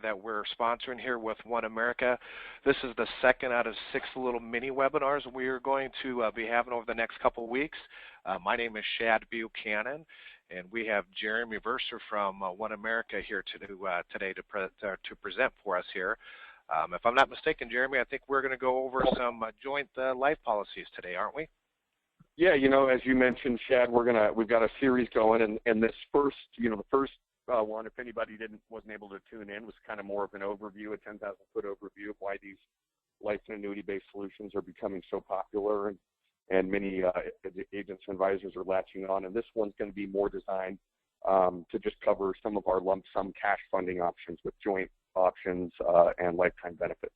that we're sponsoring here with One America. This is the second out of 6 little mini webinars we are going to be having over the next couple of weeks. My name is Shad Buchanan, and we have Jeremy Verser from One America here today to present for us here. If I'm not mistaken, Jeremy, I think we're going to go over some joint life policies today, aren't we? Yeah, you know, as you mentioned, Shad, we've got a series going, and this first, the first one, if anybody wasn't able to tune in, was kind of more of an overview, a 10,000-foot overview of why these life and annuity-based solutions are becoming so popular, and many agents and advisors are latching on. And this one's going to be more designed to just cover some of our lump sum cash funding options with joint options and lifetime benefits.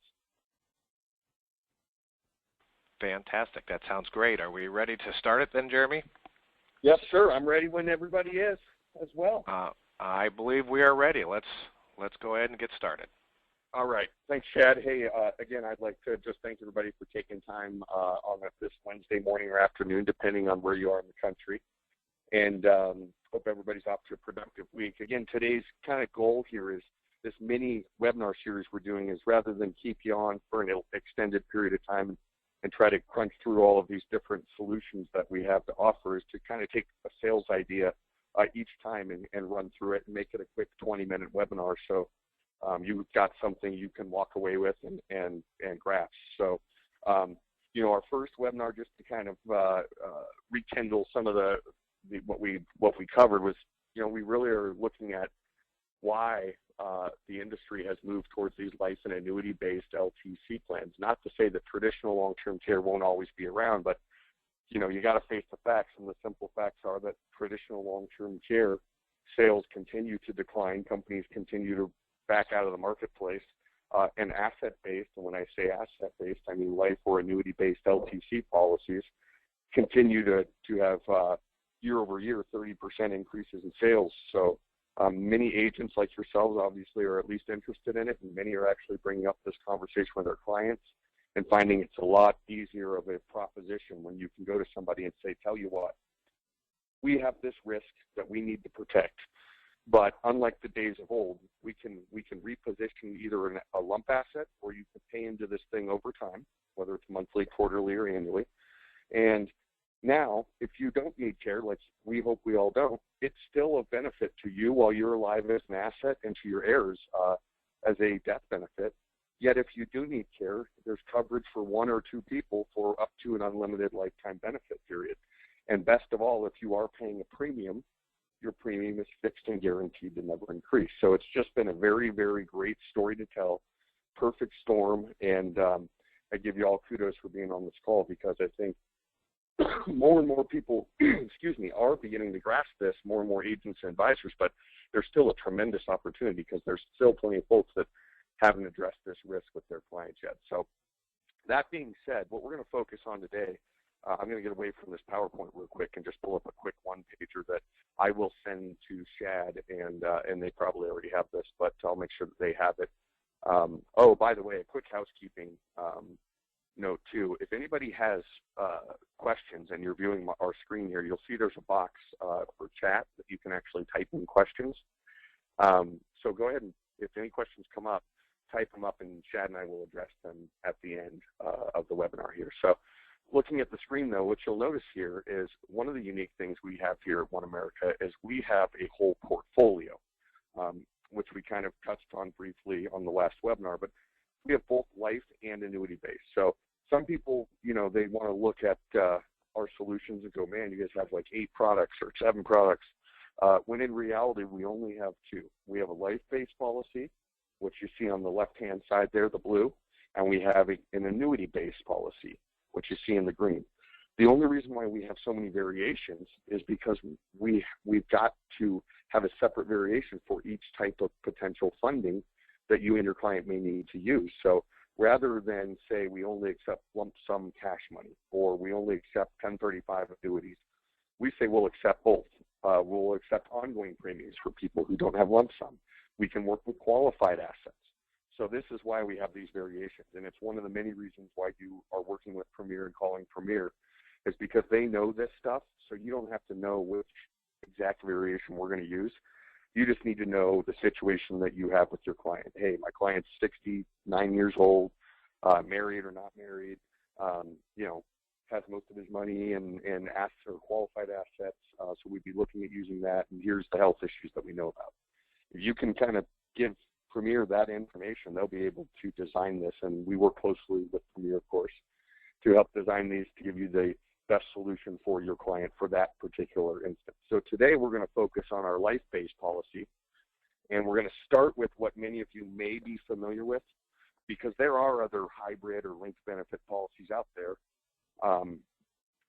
Fantastic. That sounds great. Are we ready to start it then, Jeremy? Yes, sir. I'm ready when everybody is as well. I believe we are ready. Let's go ahead and get started. All right. Thanks, Shad. Hey, again, I'd like to just thank everybody for taking time on this Wednesday morning or afternoon, depending on where you are in the country. And hope everybody's off to a productive week. Again, today's kind of goal here is this mini webinar series we're doing is rather than keep you on for an extended period of time and try to crunch through all of these different solutions that we have to offer, is to kind of take a sales idea each time and run through it and make it a quick 20-minute webinar, so you've got something you can walk away with and grasp. So, our first webinar, just to kind of rekindle some of what we covered, was, we really are looking at why the industry has moved towards these life and annuity-based LTC plans. Not to say that traditional long-term care won't always be around, but you got to face the facts, and the simple facts are that traditional long-term care sales continue to decline. Companies continue to back out of the marketplace, and asset-based, and when I say asset-based, I mean life or annuity-based LTC policies, continue to have year-over-year 30% increases in sales. So many agents like yourselves obviously are at least interested in it, and many are actually bringing up this conversation with their clients and finding it's a lot easier of a proposition when you can go to somebody and say, tell you what, we have this risk that we need to protect. But unlike the days of old, we can reposition either a lump asset, or you can pay into this thing over time, whether it's monthly, quarterly, or annually. And now, if you don't need care, like we hope we all don't, it's still a benefit to you while you're alive as an asset, and to your heirs as a death benefit. Yet if you do need care, there's coverage for 1 or 2 people for up to an unlimited lifetime benefit period. And best of all, if you are paying a premium, your premium is fixed and guaranteed to never increase. So it's just been a very, very great story to tell, perfect storm, and I give you all kudos for being on this call, because I think more and more people, are beginning to grasp this, more and more agents and advisors, but there's still a tremendous opportunity because there's still plenty of folks that haven't addressed this risk with their clients yet. So that being said, what we're going to focus on today, I'm going to get away from this PowerPoint real quick and just pull up a quick one-pager that I will send to Shad, and they probably already have this, but I'll make sure that they have it. Oh, by the way, a quick housekeeping note too. If anybody has questions and you're viewing our screen here, you'll see there's a box for chat that you can actually type in questions. So go ahead, and if any questions come up, type them up, and Shad and I will address them at the end of the webinar here. So looking at the screen, though, what you'll notice here is one of the unique things we have here at One America is we have a whole portfolio, which we kind of touched on briefly on the last webinar, but we have both life and annuity based. So some people, they want to look at our solutions and go, man, you guys have like 8 products or 7 products, when in reality, we only have 2. We have a life-based policy, which you see on the left-hand side there, the blue, and we have an annuity-based policy, which you see in the green. The only reason why we have so many variations is because we've got to have a separate variation for each type of potential funding that you and your client may need to use. So rather than say we only accept lump sum cash money, or we only accept 1035 annuities, we say we'll accept both. We'll accept ongoing premiums for people who don't have lump sum. We can work with qualified assets. So this is why we have these variations, and it's one of the many reasons why you are working with Premier and calling Premier, is because they know this stuff, so you don't have to know which exact variation we're going to use. You just need to know the situation that you have with your client. Hey, my client's 69 years old, married or not married, has most of his money and assets or qualified assets. So we'd be looking at using that. And here's the health issues that we know about. If you can kind of give Premier that information, they'll be able to design this. And we work closely with Premier, of course, to help design these to give you the best solution for your client for that particular instance. So today we're going to focus on our life-based policy. And we're going to start with what many of you may be familiar with, because there are other hybrid or linked benefit policies out there.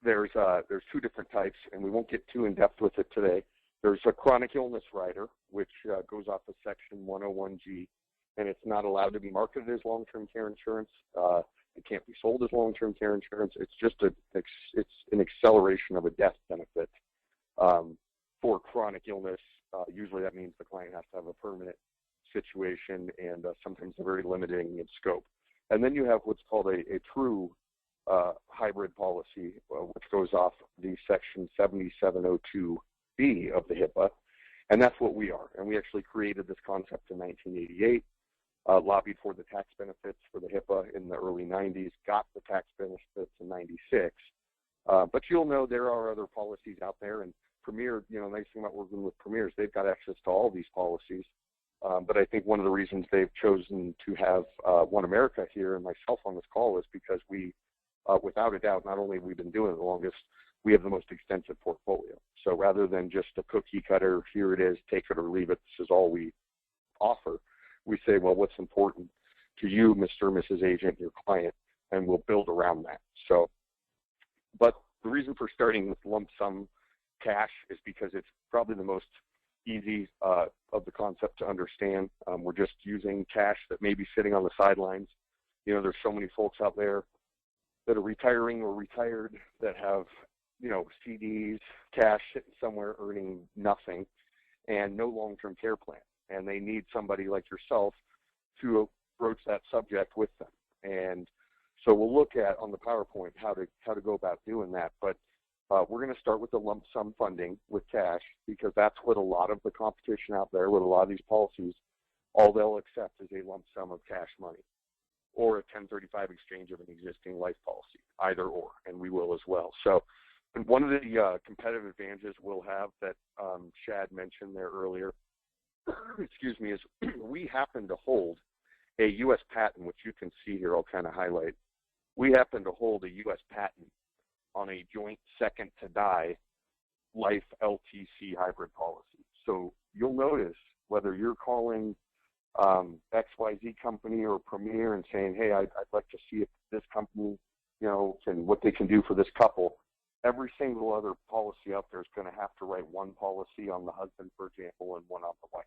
There's two different types, and we won't get too in-depth with it today. There's a chronic illness rider, which goes off of Section 101G, and it's not allowed to be marketed as long-term care insurance. It can't be sold as long-term care insurance. It's just it's an acceleration of a death benefit for chronic illness. Usually that means the client has to have a permanent situation, and sometimes they're very limiting in scope. And then you have what's called a true hybrid policy, which goes off the Section 7702B of the HIPAA, and that's what we are. And we actually created this concept in 1988, lobbied for the tax benefits for the HIPAA in the early 90s, got the tax benefits in 96. But you'll know there are other policies out there, and Premier, the nice thing about working with Premier is they've got access to all these policies. But I think one of the reasons they've chosen to have One America here and myself on this call is because we, without a doubt, not only have we been doing it the longest, we have the most extensive portfolio. So rather than just a cookie cutter, here it is, take it or leave it, this is all we offer, we say, well, what's important to you, Mr. or Mrs. Agent, your client, and we'll build around that. So, but the reason for starting with lump sum cash is because it's probably the most easy of the concept to understand. We're just using cash that may be sitting on the sidelines. There's so many folks out there that are retiring or retired that have, CDs, cash sitting somewhere earning nothing and no long-term care plan. And they need somebody like yourself to broach that subject with them. And so we'll look at on the PowerPoint how to go about doing that. But we're going to start with the lump sum funding with cash, because that's what a lot of the competition out there, with a lot of these policies, all they'll accept is a lump sum of cash money or a 1035 exchange of an existing life policy, either or, and we will as well. So one of the competitive advantages we'll have that Shad mentioned there earlier, excuse me, is we happen to hold a U.S. patent, which you can see here, I'll kind of highlight. We happen to hold a U.S. patent on a joint second to die life LTC hybrid policy. So you'll notice whether you're calling XYZ company or Premier and saying, hey, I'd like to see if this company, what they can do for this couple. Every single other policy out there is going to have to write one policy on the husband, for example, and one on the wife,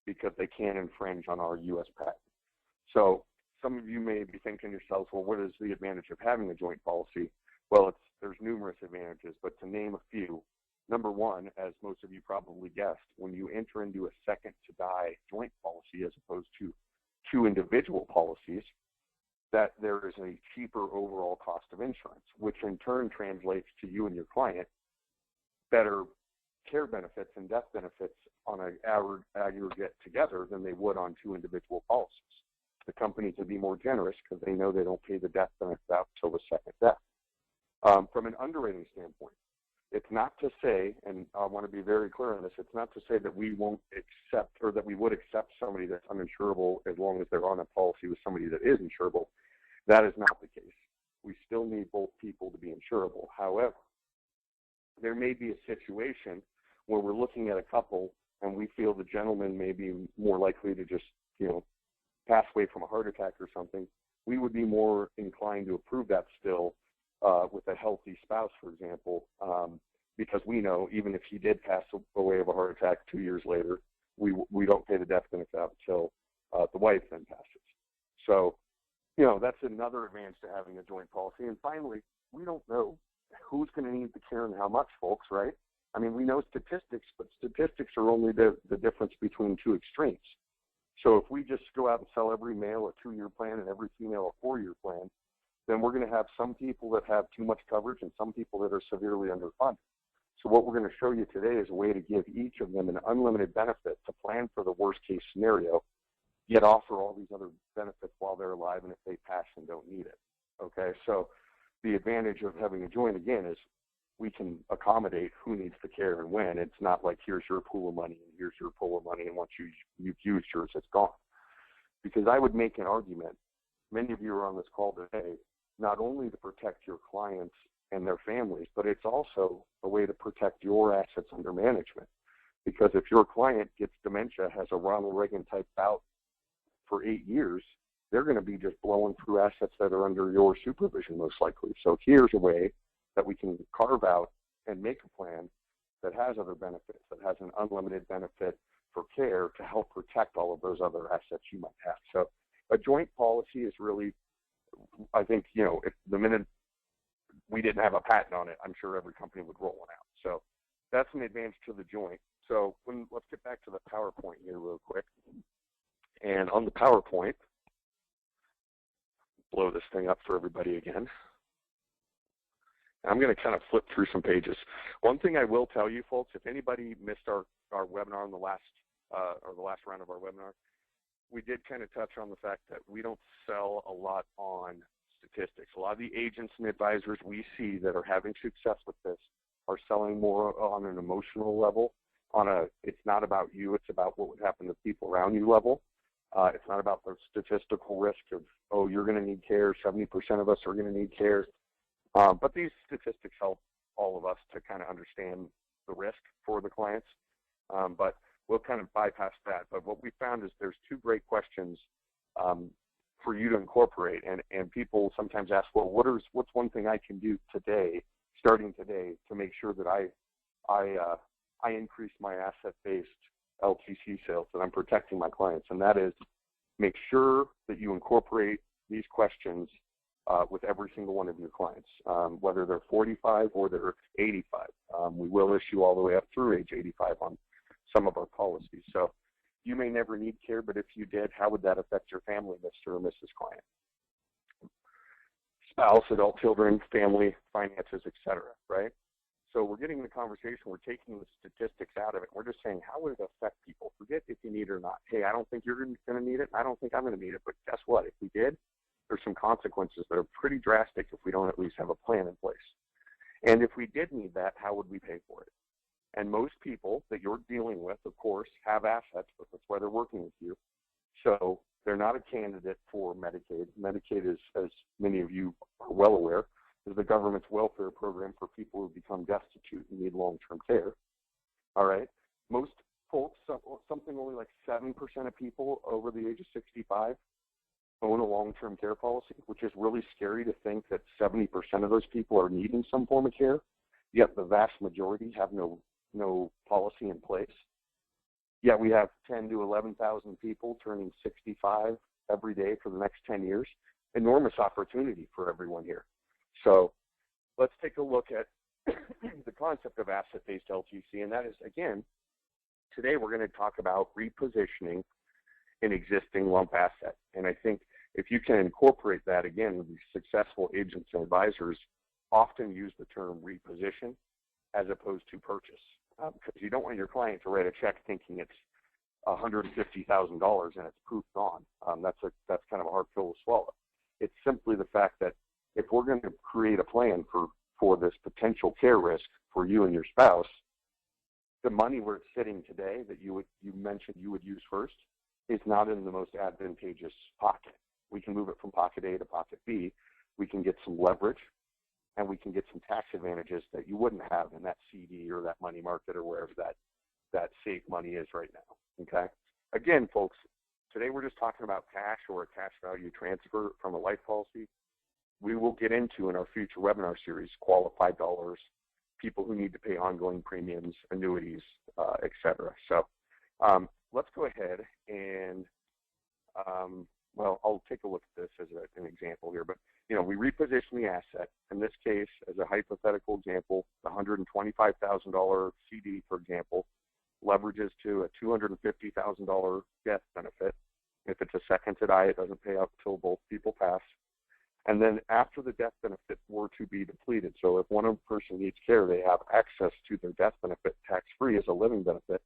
because they can't infringe on our U.S. patent. So some of you may be thinking to yourselves, well, what is the advantage of having a joint policy? Well, there's numerous advantages, but to name a few, number one, as most of you probably guessed, when you enter into a second to die joint policy as opposed to two individual policies, that there is a cheaper overall cost of insurance, which in turn translates to you and your client better care benefits and death benefits on an aggregate together than they would on two individual policies. The company can be more generous because they know they don't pay the death benefit out until the second death. From an underwriting standpoint, it's not to say, and I want to be very clear on this, it's not to say that we won't accept or that we would accept somebody that's uninsurable as long as they're on a policy with somebody that is insurable. That is not the case. We still need both people to be insurable. However, there may be a situation where we're looking at a couple and we feel the gentleman may be more likely to just, pass away from a heart attack or something. We would be more inclined to approve that still with a healthy spouse, for example, because we know even if he did pass away of a heart attack 2 years later, we don't pay the death benefit out until the wife then passes. So, that's another advantage to having a joint policy. And finally, we don't know who's going to need the care and how much, folks, right? I mean, we know statistics, but statistics are only the difference between two extremes. So if we just go out and sell every male a 2-year plan and every female a 4-year plan, then we're going to have some people that have too much coverage and some people that are severely underfunded. So what we're going to show you today is a way to give each of them an unlimited benefit to plan for the worst case scenario, yet offer all these other benefits while they're alive and if they pass and don't need it. Okay, so the advantage of having a joint, again, is we can accommodate who needs the care and when. It's not like here's your pool of money and here's your pool of money, and once you've used yours, it's gone. Because I would make an argument, many of you are on this call today, not only to protect your clients and their families, but it's also a way to protect your assets under management. Because if your client gets dementia, has a Ronald Reagan type bout for 8 years, they're going to be just blowing through assets that are under your supervision most likely. So here's a way that we can carve out and make a plan that has other benefits, that has an unlimited benefit for care to help protect all of those other assets you might have. So a joint policy is really, I think, if the minute we didn't have a patent on it, I'm sure every company would roll one out. So that's an advantage to the joint. So let's get back to the PowerPoint here real quick. And on the PowerPoint, blow this thing up for everybody again. I'm going to kind of flip through some pages. One thing I will tell you, folks, if anybody missed our webinar on the last round of our webinar, we did kind of touch on the fact that we don't sell a lot on statistics. A lot of the agents and advisors we see that are having success with this are selling more on an emotional level, it's not about you, it's about what would happen to people around you level. It's not about the statistical risk of, oh, you're going to need care, 70% of us are going to need care. But these statistics help all of us to kind of understand the risk for the clients. But we'll kind of bypass that. But what we found is there's two great questions for you to incorporate. And people sometimes ask, well, what's one thing I can do today, starting today, to make sure that I increase my asset-based LTC sales, that I'm protecting my clients? And that is, make sure that you incorporate these questions with every single one of your clients, whether they're 45 or they're 85. We will issue all the way up through age 85 on some of our policies. So you may never need care, but if you did, how would that affect your family, Mr. or Mrs. Client? Spouse, adult children, family, finances, etc., right? So we're getting the conversation, we're taking the statistics out of it. We're just saying, how would it affect people? Forget if you need it or not. Hey, I don't think you're going to need it, and I don't think I'm going to need it, but guess what? If we did, there's some consequences that are pretty drastic if we don't at least have a plan in place. And if we did need that, how would we pay for it? And most people that you're dealing with, of course, have assets, but that's why they're working with you. So they're not a candidate for Medicaid. Medicaid is, as many of you are well aware, is the government's welfare program for people who become destitute and need long-term care. All right. Most folks, something only like 7% of people over the age of 65 own a long-term care policy, which is really scary to think that 70% of those people are needing some form of care, yet the vast majority have no policy in place. Yet we have 10 to 11,000 people turning 65 every day for the next 10 years. Enormous opportunity for everyone here. So let's take a look at the concept of asset-based LTC, and that is, again, today we're going to talk about repositioning an existing lump asset. And I think if you can incorporate that, again, these successful agents and advisors often use the term reposition as opposed to purchase, because you don't want your client to write a check thinking it's $150,000 and it's poof gone. That's kind of a hard pill to swallow. It's simply the fact that if we're going to create a plan for this potential care risk for you and your spouse, the money where it's sitting today that you mentioned you would use first is not in the most advantageous pocket. We can move it from pocket A to pocket B. We can get some leverage, and we can get some tax advantages that you wouldn't have in that CD or that money market or wherever that safe money is right now, okay? Again, folks, today we're just talking about cash or a cash value transfer from a life policy. We will get into in our future webinar series qualified dollars, people who need to pay ongoing premiums, annuities, et cetera. So let's go ahead and, well, I'll take a look at this as an example here, but we reposition the asset. In this case, as a hypothetical example, the $125,000 CD, for example, leverages to a $250,000 death benefit. If it's a second to die, it doesn't pay out until both people pass. And then after the death benefit were to be depleted, so if one person needs care, they have access to their death benefit tax-free as a living benefit.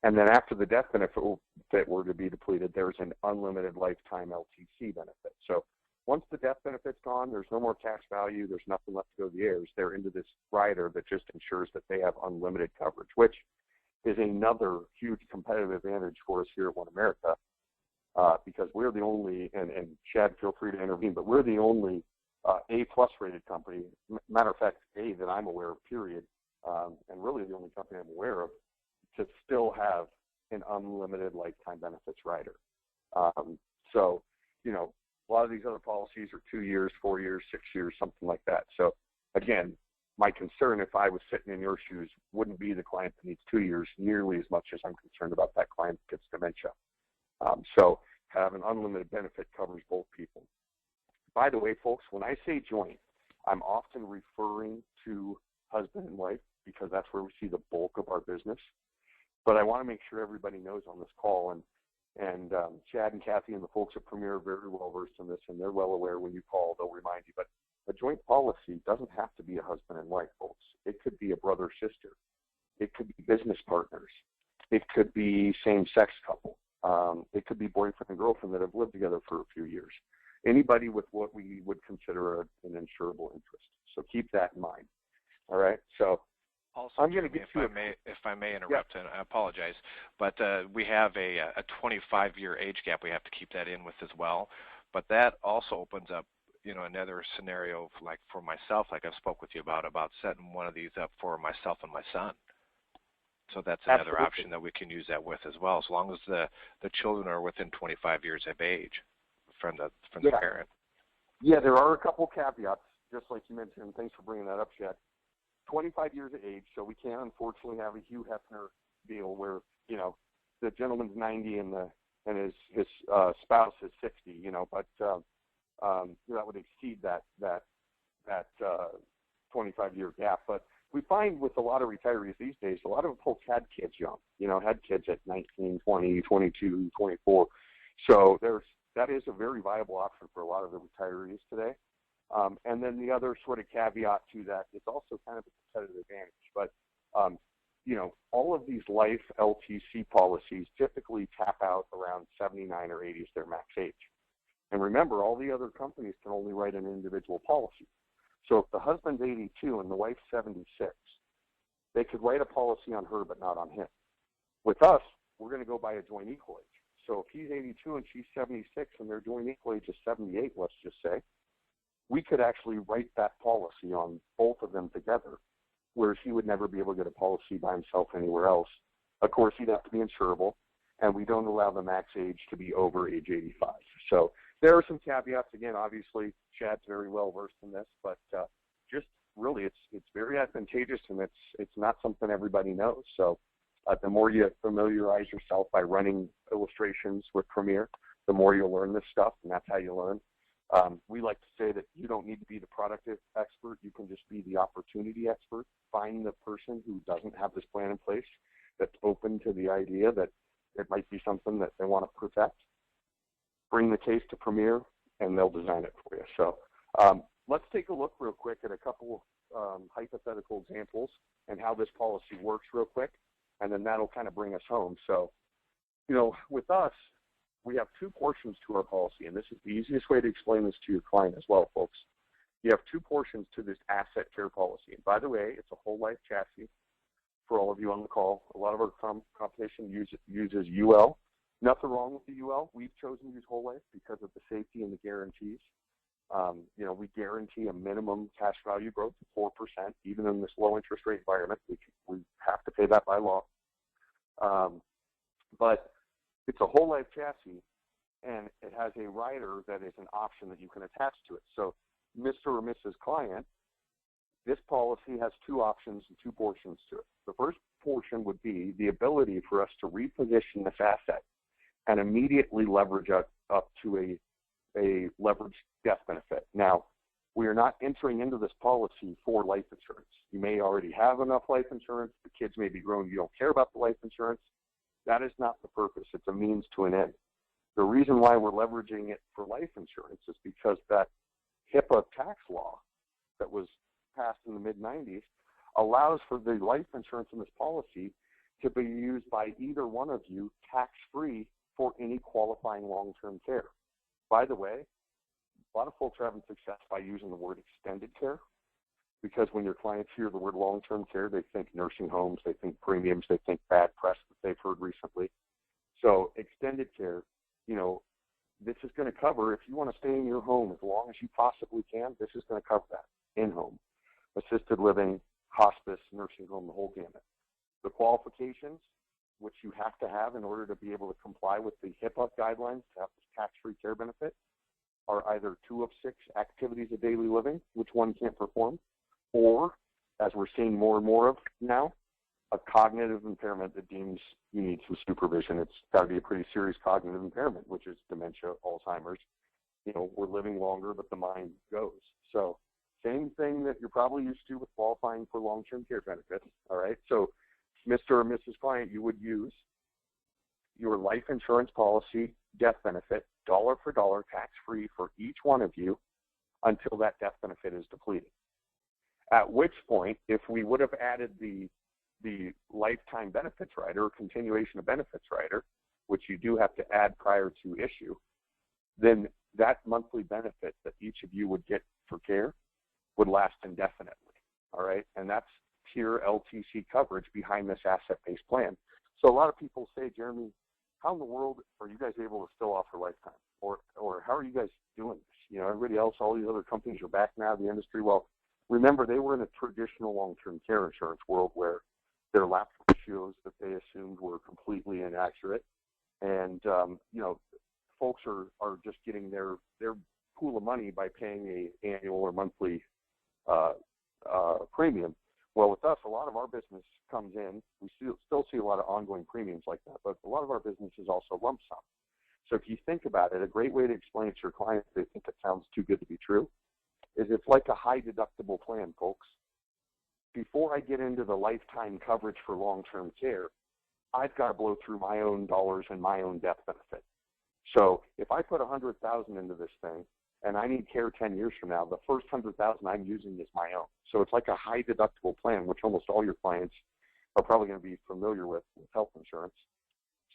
And then after the death benefit were to be depleted, there's an unlimited lifetime LTC benefit. So once the death benefit's gone, there's no more cash value, there's nothing left to go to the heirs. They're into this rider that just ensures that they have unlimited coverage, which is another huge competitive advantage for us here at One America, because we're the only, and Chad, feel free to intervene, but we're the only A-plus rated company, matter of fact, A, that I'm aware of, period, and really the only company I'm aware of, to still have an unlimited lifetime benefits rider. So, you know, a lot of these other policies are 2 years, 4 years, 6 years, something like that. So, again, my concern, if I was sitting in your shoes, wouldn't be the client that needs 2 years nearly as much as I'm concerned about that client that gets dementia. So have an unlimited benefit covers both people. By the way, folks, when I say joint, I'm often referring to husband and wife because that's where we see the bulk of our business. But I want to make sure everybody knows on this call, and Chad and Kathy and the folks at Premier are very well versed in this, and they're well aware when you call, they'll remind you. But a joint policy doesn't have to be a husband and wife, folks. It could be a brother sister. It could be business partners. It could be same-sex couple. It could be boyfriend and girlfriend that have lived together for a few years. Anybody with what we would consider an insurable interest. So keep that in mind. All right. So also, I'm going to get if I may interrupt, and I apologize, but we have a 25-year age gap we have to keep that in with as well. But that also opens up, you know, another scenario like for myself, like I've spoke with you about setting one of these up for myself and my son. So that's another option that we can use that with as well, as long as the children are within 25 years of age from the parent. Yeah, there are a couple caveats, just like you mentioned. Thanks for bringing that up, Chad. 25 years of age, so we can't unfortunately have a Hugh Hefner deal where, you know, the gentleman's 90 and his spouse is 60, you know, but that would exceed that 25-year gap. But we find with a lot of retirees these days, a lot of folks had kids young, you know, had kids at 19, 20, 22, 24. So that is a very viable option for a lot of the retirees today. And then the other sort of caveat to that, it's also kind of a competitive advantage. But, you know, all of these life LTC policies typically tap out around 79 or 80 is their max age. And remember, all the other companies can only write an individual policy. So if the husband's 82 and the wife's 76, they could write a policy on her but not on him. With us, we're going to go by a joint equal age. So if he's 82 and she's 76 and their joint equal age is 78, let's just say, we could actually write that policy on both of them together, whereas he would never be able to get a policy by himself anywhere else. Of course, he'd have to be insurable, and we don't allow the max age to be over age 85. So there are some caveats. Again, obviously, Chad's very well versed in this, but just really, it's very advantageous, and it's not something everybody knows. So the more you familiarize yourself by running illustrations with Premier, the more you'll learn this stuff, and that's how you learn. We like to say that you don't need to be the product expert. You can just be the opportunity expert. Find the person who doesn't have this plan in place that's open to the idea that it might be something that they want to protect. Bring the case to Premier, and they'll design it for you. So let's take a look real quick at a couple hypothetical examples and how this policy works real quick, and then that'll kind of bring us home. So, you know, with us, we have two portions to our policy, and this is the easiest way to explain this to your client as well, folks. You have two portions to this asset care policy. And by the way, it's a whole life chassis for all of you on the call. A lot of our competition uses UL. Nothing wrong with the UL. We've chosen to use whole life because of the safety and the guarantees. You know, we guarantee a minimum cash value growth of 4%, even in this low interest rate environment. We have to pay that by law. But it's a whole life chassis, and it has a rider that is an option that you can attach to it. So Mr. or Mrs. Client, this policy has two options and two portions to it. The first portion would be the ability for us to reposition this asset and immediately leverage up to a leveraged death benefit. Now, we are not entering into this policy for life insurance. You may already have enough life insurance. The kids may be grown. You don't care about the life insurance. That is not the purpose. It's a means to an end. The reason why we're leveraging it for life insurance is because that HIPAA tax law that was passed in the mid-90s allows for the life insurance in this policy to be used by either one of you tax-free for any qualifying long-term care. By the way, a lot of folks are having success by using the word extended care, because when your clients hear the word long-term care, they think nursing homes, they think premiums, they think bad press that they've heard recently. So extended care, you know, this is going to cover, if you want to stay in your home as long as you possibly can, this is going to cover that. In-home, assisted living, hospice, nursing home, the whole gamut. The qualifications, which you have to have in order to be able to comply with the HIPAA guidelines to have this tax-free care benefit, are either 2 of 6 activities of daily living, which one can't perform, or, as we're seeing more and more of now, a cognitive impairment that deems you need some supervision. It's got to be a pretty serious cognitive impairment, which is dementia, Alzheimer's. You know, we're living longer, but the mind goes. So same thing that you're probably used to with qualifying for long-term care benefits, all right? So Mr. or Mrs. Client, you would use your life insurance policy death benefit, dollar for dollar, tax-free for each one of you until that death benefit is depleted. At which point, if we would have added the lifetime benefits rider or continuation of benefits rider, which you do have to add prior to issue, then that monthly benefit that each of you would get for care would last indefinitely, all right? And that's pure LTC coverage behind this asset-based plan. So a lot of people say, Jeremy, how in the world are you guys able to still offer lifetime? Or how are you guys doing this? You know, everybody else, all these other companies are back now in the industry. Well, remember, they were in a traditional long-term care insurance world where their lapse ratios that they assumed were completely inaccurate. And, you know, folks are just getting their pool of money by paying a annual or monthly premium. Well, with us, a lot of our business comes in. We still see a lot of ongoing premiums like that, but a lot of our business is also lump sum. So if you think about it, a great way to explain it to your clients, they think it sounds too good to be true, is it's like a high deductible plan, folks. Before I get into the lifetime coverage for long-term care, I've got to blow through my own dollars and my own death benefit. So if I put $100,000 into this thing and I need care 10 years from now, the first $100,000 I'm using is my own. So it's like a high deductible plan, which almost all your clients are probably going to be familiar with health insurance.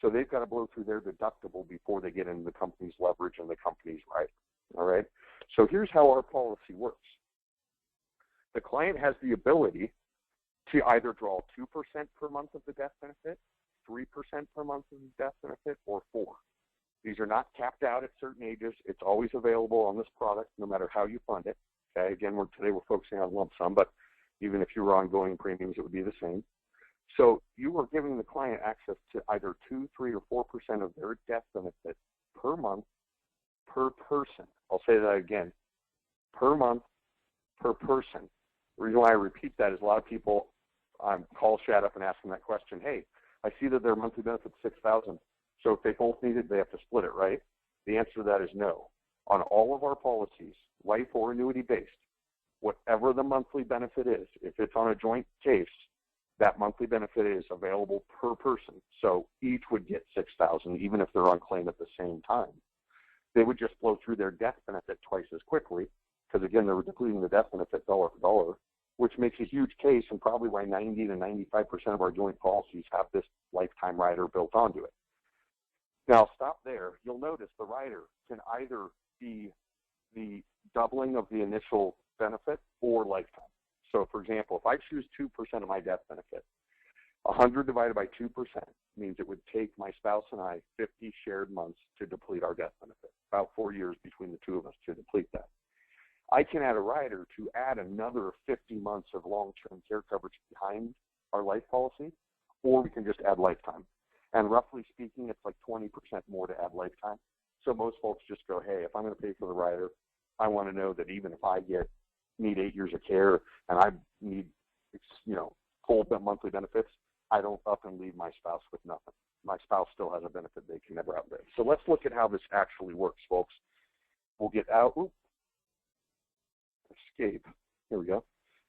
So they've got to blow through their deductible before they get into the company's leverage and the company's right. All right. So here's how our policy works. The client has the ability to either draw 2% per month of the death benefit, 3% per month of the death benefit, or 4%. These are not capped out at certain ages. It's always available on this product, no matter how you fund it. Okay. Again, today we're focusing on lump sum, but even if you were ongoing premiums, it would be the same. So you are giving the client access to either 2, 3, or 4% of their death benefit per month per person. I'll say that again. Per month per person. The reason why I repeat that is a lot of people call Shad up and ask them that question. Hey, I see that their monthly benefit's $6,000. So if they both need it, they have to split it, right? The answer to that is no. On all of our policies, life or annuity based, whatever the monthly benefit is, if it's on a joint case, that monthly benefit is available per person. So each would get $6,000, even if they're on claim at the same time. They would just flow through their death benefit twice as quickly, because again, they were depleting the death benefit dollar for dollar, which makes a huge case and probably why 90 to 95% of our joint policies have this lifetime rider built onto it. Now, I'll stop there. You'll notice the rider can either be the doubling of the initial benefit or lifetime. So, for example, if I choose 2% of my death benefit, 100 divided by 2% means it would take my spouse and I 50 shared months to deplete our death benefit, about 4 years between the two of us to deplete that. I can add a rider to add another 50 months of long-term care coverage behind our life policy, or we can just add lifetime. And roughly speaking, it's like 20% more to add lifetime. So most folks just go, hey, if I'm going to pay for the rider, I want to know that even if I need 8 years of care and I need, full monthly benefits, I don't up and leave my spouse with nothing. My spouse still has a benefit they can never outlive. So let's look at how this actually works, folks. We'll get out. Escape. Here we go.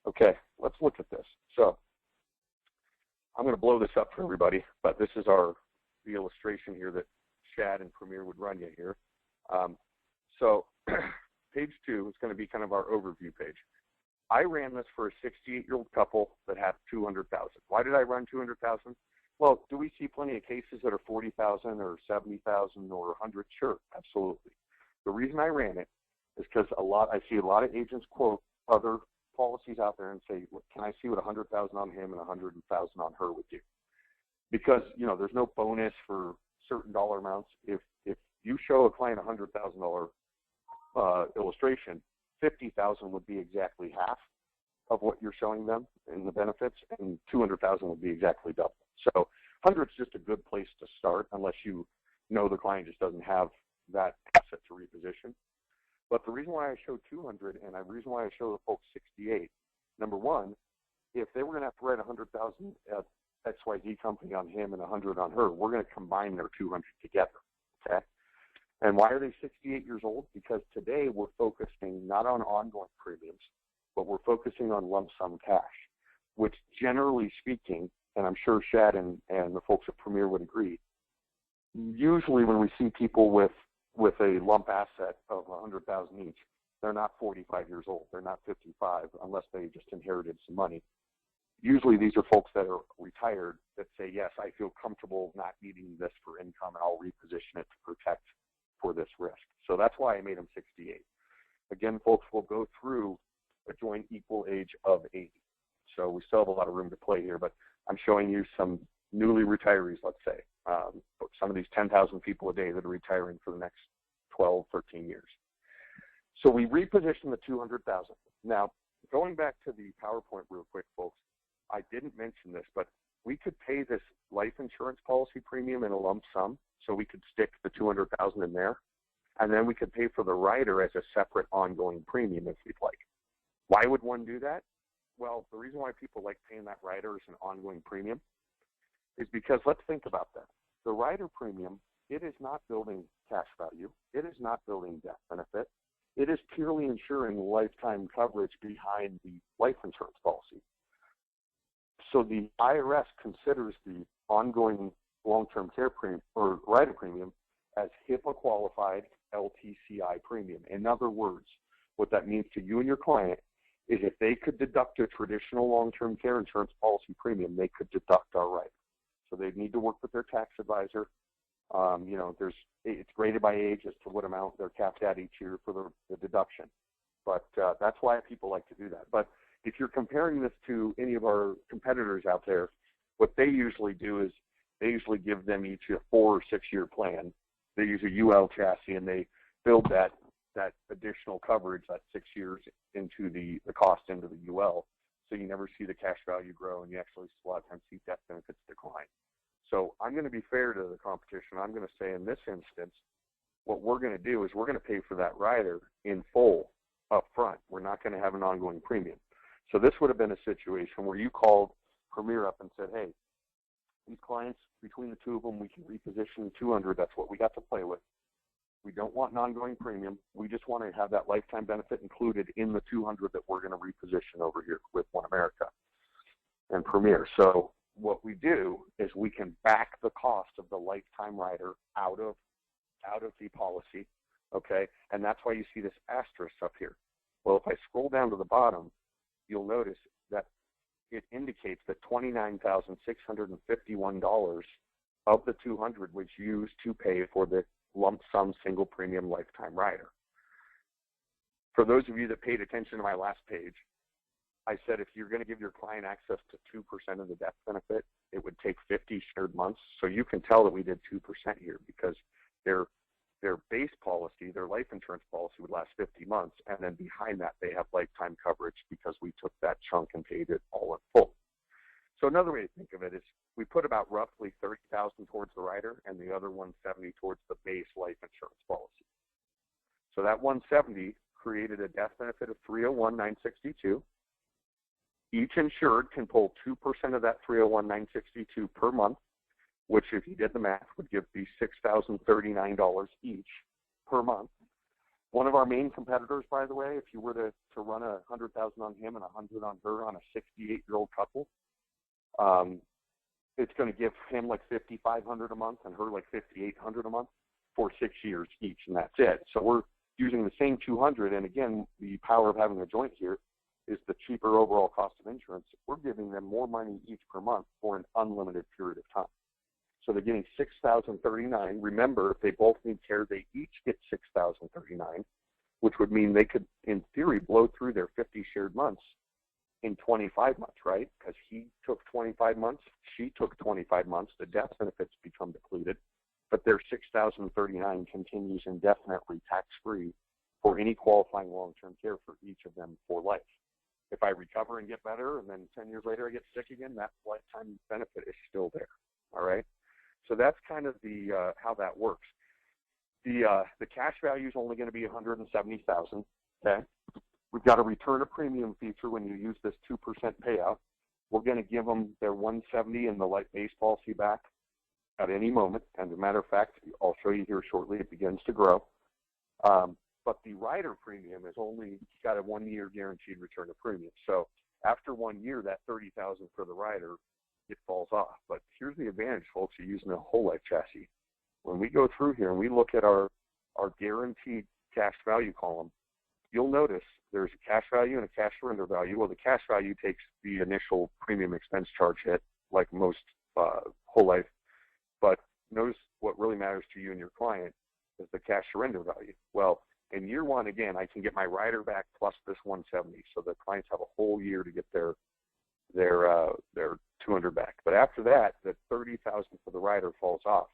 Okay, let's look at this. So I'm going to blow this up for everybody, but this is the illustration here that Shad and Premier would run you here. So page 2 is going to be kind of our overview page. I ran this for a 68-year-old couple that had $200,000. Why did I run $200,000? Well, do we see plenty of cases that are $40,000 or $70,000 or $100,000? Sure, absolutely. The reason I ran it is because I see a lot of agents quote other policies out there and say, can I see what $100,000 on him and $100,000 on her would do? Because, you know, there's no bonus for certain dollar amounts. If you show a client a $100,000 illustration, $50,000 would be exactly half of what you're showing them in the benefits, and $200,000 would be exactly double. So 100 is just a good place to start, unless you know the client just doesn't have that asset to reposition. But the reason why I show 200 and the reason why I show the folks 68, number one, if they were going to have to write 100,000 at XYZ company on him and 100 on her, we're going to combine their 200 together. Okay. And why are they 68 years old? Because today we're focusing not on ongoing premiums, but we're focusing on lump sum cash, which generally speaking, and I'm sure Shad and the folks at Premier would agree, usually when we see people with a lump asset of 100,000 each, they're not 45 years old. They're not 55, unless they just inherited some money. Usually these are folks that are retired that say, yes, I feel comfortable not needing this for income, and I'll reposition it to protect for this risk. So that's why I made them 68. Again, folks, will go through a joint equal age of 80. So we still have a lot of room to play here, but I'm showing you some newly retirees, let's say, some of these 10,000 people a day that are retiring for the next 12, 13 years. So we repositioned the 200,000. Now, going back to the PowerPoint real quick, folks, I didn't mention this, but we could pay this life insurance policy premium in a lump sum, so we could stick the 200,000 in there, and then we could pay for the rider as a separate ongoing premium if we'd like. Why would one do that? Well, the reason why people like paying that rider as an ongoing premium is because let's think about that. The rider premium, it is not building cash value. It is not building death benefit. It is purely ensuring lifetime coverage behind the life insurance policy. So the IRS considers the ongoing long-term care premium or rider premium as HIPAA qualified LTCI premium. In other words, what that means to you and your client is if they could deduct a traditional long-term care insurance policy premium, they could deduct our rider. So they'd need to work with their tax advisor. You know, it's graded by age as to what amount they're capped at each year for the deduction. But that's why people like to do that. But if you're comparing this to any of our competitors out there, what they usually do is they usually give them each a 4 or 6 year plan. They use a UL chassis and they build that additional coverage, that 6 years into the cost into the UL. So you never see the cash value grow, and you actually a lot of times see death benefits decline. So I'm going to be fair to the competition. I'm going to say in this instance, what we're going to do is we're going to pay for that rider in full up front. We're not going to have an ongoing premium. So this would have been a situation where you called Premier up and said, hey, these clients, between the two of them, we can reposition 200. That's what we got to play with. We don't want an ongoing premium. We just want to have that lifetime benefit included in the 200 that we're going to reposition over here with One America and Premier. So what we do is we can back the cost of the lifetime rider out of the policy, okay? And that's why you see this asterisk up here. Well, if I scroll down to the bottom, you'll notice that it indicates that $29,651 of the 200 was used to pay for the lump sum single premium lifetime rider. For those of you that paid attention to my last page, I said if you're going to give your client access to 2% of the death benefit, it would take 50 shared months. So you can tell that we did 2% here because their base policy, their life insurance policy would last 50 months, and then behind that they have lifetime coverage because we took that chunk and paid it all in full. So another way to think of it is we put about roughly $30,000 towards the rider and the other $170 towards the base life insurance policy. So that $170 created a death benefit of $301,962. Each insured can pull 2% of that $301,962 per month, which if you did the math would give the $6,039 each per month. One of our main competitors, by the way, if you were to run $100,000 on him and $100 on her on a 68-year-old couple, it's going to give him like $5,500 a month and her like $5,800 a month for 6 years each, and that's it. So we're using the same 200, and again, the power of having a joint here is the cheaper overall cost of insurance. We're giving them more money each per month for an unlimited period of time. So they're getting $6,039. Remember, if they both need care, they each get $6,039, which would mean they could, in theory, blow through their 50 shared months in 25 months, right? Because he took 25 months, she took 25 months, the death benefits become depleted, but their $6,039 continues indefinitely tax-free for any qualifying long-term care for each of them for life. If I recover and get better, and then 10 years later I get sick again, that lifetime benefit is still there, all right? So that's kind of the how that works. The cash value is only going to be $170,000, okay? We've got a return of premium feature when you use this 2% payout. We're going to give them their $170 and the life base policy back at any moment. And as a matter of fact, I'll show you here shortly, it begins to grow. But the rider premium is only got a 1-year guaranteed return of premium. So after 1 year, that $30,000 for the rider, it falls off. But here's the advantage, folks, of using a whole life chassis. When we go through here and we look at our guaranteed cash value column, you'll notice there's a cash value and a cash surrender value. Well, the cash value takes the initial premium expense charge hit, like most whole life. But notice what really matters to you and your client is the cash surrender value. Well, in year one, again, I can get my rider back plus this 170, so the clients have a whole year to get their 200 back. But after that, the 30,000 for the rider falls off.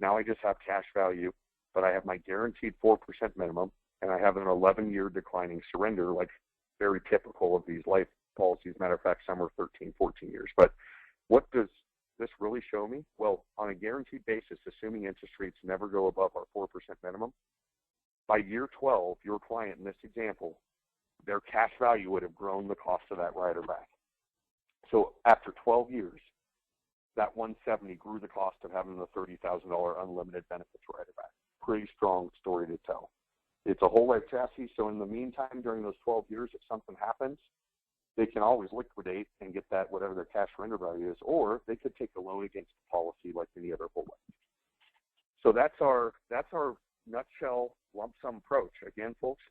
Now I just have cash value, but I have my guaranteed 4% minimum, and I have an 11-year declining surrender, like very typical of these life policies. Matter of fact, some are 13, 14 years. But what does this really show me? Well, on a guaranteed basis, assuming interest rates never go above our 4% minimum, by year 12, your client in this example, their cash value would have grown the cost of that rider back. So after 12 years, that 170 grew the cost of having the $30,000 unlimited benefits rider back. Pretty strong story to tell. It's a whole life chassis, so in the meantime, during those 12 years, if something happens, they can always liquidate and get that whatever their cash surrender value is, or they could take a loan against the policy like any other whole life. So that's our nutshell lump sum approach. Again, folks,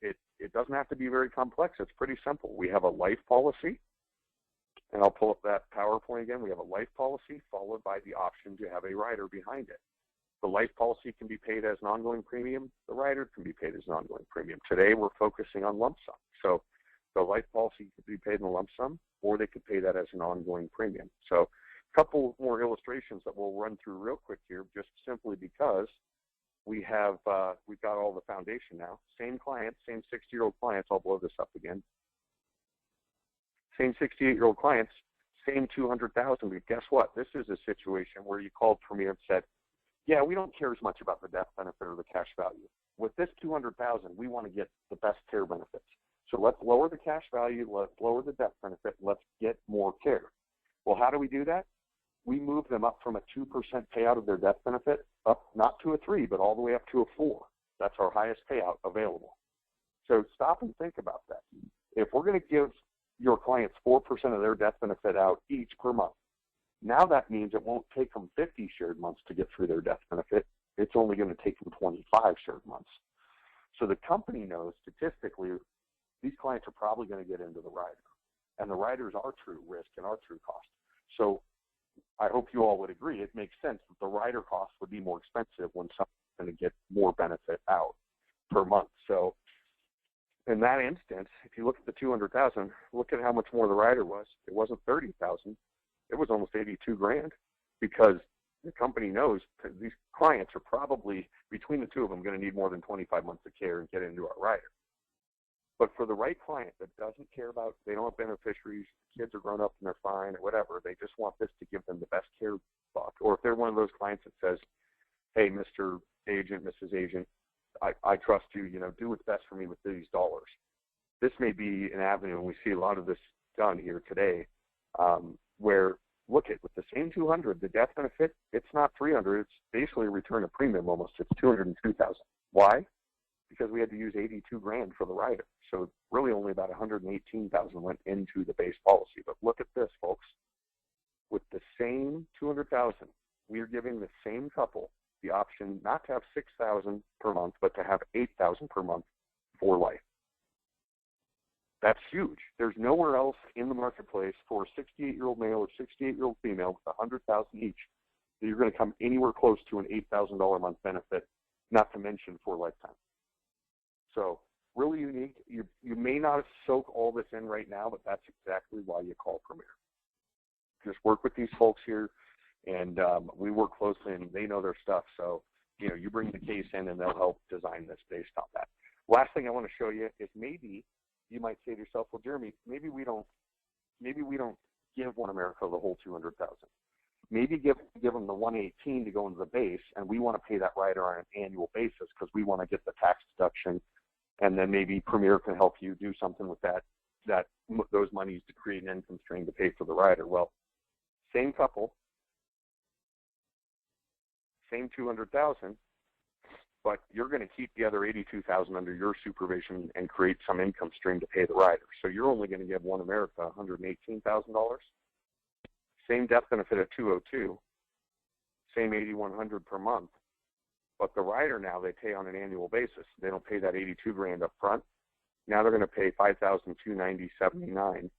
it doesn't have to be very complex. It's pretty simple. We have a life policy, and I'll pull up that PowerPoint again. We have a life policy followed by the option to have a rider behind it. The life policy can be paid as an ongoing premium. The rider can be paid as an ongoing premium. Today, we're focusing on lump sum. So the life policy could be paid in a lump sum, or they could pay that as an ongoing premium. So a couple more illustrations that we'll run through real quick here, just simply because we've got all the foundation now. Same clients, same 60-year-old clients. I'll blow this up again. Same 68-year-old clients, same 200,000. But guess what? This is a situation where you called for me and said, yeah, we don't care as much about the death benefit or the cash value. With this 200,000, we want to get the best care benefits. So let's lower the cash value, let's lower the death benefit, let's get more care. Well, how do we do that? We move them up from a 2% payout of their death benefit up not to a 3, but all the way up to a 4. That's our highest payout available. So stop and think about that. If we're going to give your clients 4% of their death benefit out each per month, now that means it won't take them 50 shared months to get through their death benefit. It's only going to take them 25 shared months. So the company knows statistically these clients are probably going to get into the rider. And the rider is our true risk and our true cost. So I hope you all would agree it makes sense that the rider cost would be more expensive when someone's going to get more benefit out per month. So in that instance, if you look at the 200,000, look at how much more the rider was. It wasn't 30,000. It was almost 82 grand, because the company knows that these clients are probably, between the two of them, going to need more than 25 months of care and get into our rider. But for the right client that doesn't care about, they don't have beneficiaries, kids are grown up and they're fine or whatever, they just want this to give them the best care buck. Or if they're one of those clients that says, hey, Mr. Agent, Mrs. Agent, I trust you, do what's best for me with these dollars. This may be an avenue, and we see a lot of this done here today, where, look at, with the same 200, the death benefit, it's not 300, it's basically a return of premium almost, it's 202,000. Why? Because we had to use 82 grand for the rider. So really only about 118,000 went into the base policy. But look at this, folks. with the same $200,000, we are giving the same couple the option not to have $6,000 per month, but to have $8,000 per month for life. That's huge. There's nowhere else in the marketplace for a 68-year-old male or 68-year-old female with $100,000 each that you're going to come anywhere close to an $8,000 a month benefit, not to mention for a lifetime. So really unique. You may not soak all this in right now, but that's exactly why you call Premier. Just work with these folks here, and we work closely, and they know their stuff. So, you bring the case in, and they'll help design this based on that. Last thing I want to show you is maybe you might say to yourself, well, Jeremy, maybe we don't give One America the whole $200,000. Maybe give them the $118 to go into the base, and we want to pay that rider on an annual basis because we want to get the tax deduction, and then maybe Premier can help you do something with those monies to create an income stream to pay for the rider. Well, same couple, same $200,000, but you're going to keep the other $82,000 under your supervision and create some income stream to pay the rider. So you're only going to give One America $118,000. Same death benefit at $202, same $8,100 per month, but the rider now they pay on an annual basis. They don't pay that $82,000 up front. Now they're going to pay $5,290.79.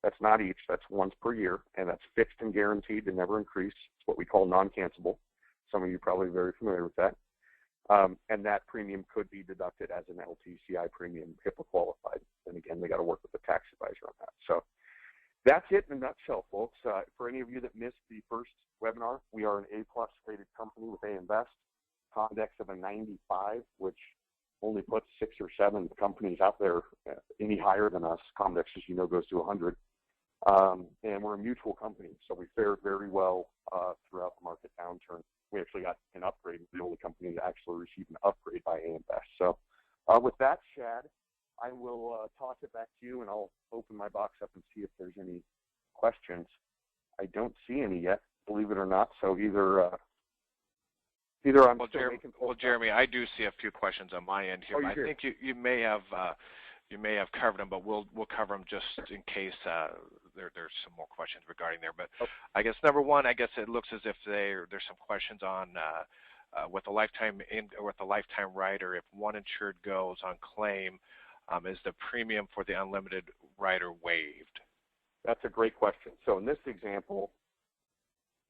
That's not each. That's once per year, and that's fixed and guaranteed to never increase. It's what we call non-cancelable. Some of you are probably very familiar with that. And that premium could be deducted as an LTCI premium, HIPAA qualified. And again, they got to work with the tax advisor on that. So that's it in a nutshell, folks. For any of you that missed the first webinar, we are an A+ rated company with AM Best, Condex of a 95, which only puts 6 or 7 companies out there any higher than us. Condex, as you know, goes to 100. And we're a mutual company, so we fared very well throughout the market downturn. We actually got an upgrade. We're the only company to actually receive an upgrade by AM Best. So with that, Shad, I will toss it back to you, and I'll open my box up and see if there's any questions. I don't see any yet, believe it or not. So either I'm well, Jeremy, I do see a few questions on my end here. Oh, I think you may have covered them, but we'll cover them just in case there's some more questions regarding there. But okay. I guess number one, I guess it looks as if there's some questions on with the lifetime rider. If one insured goes on claim, is the premium for the unlimited rider waived? That's a great question. So in this example,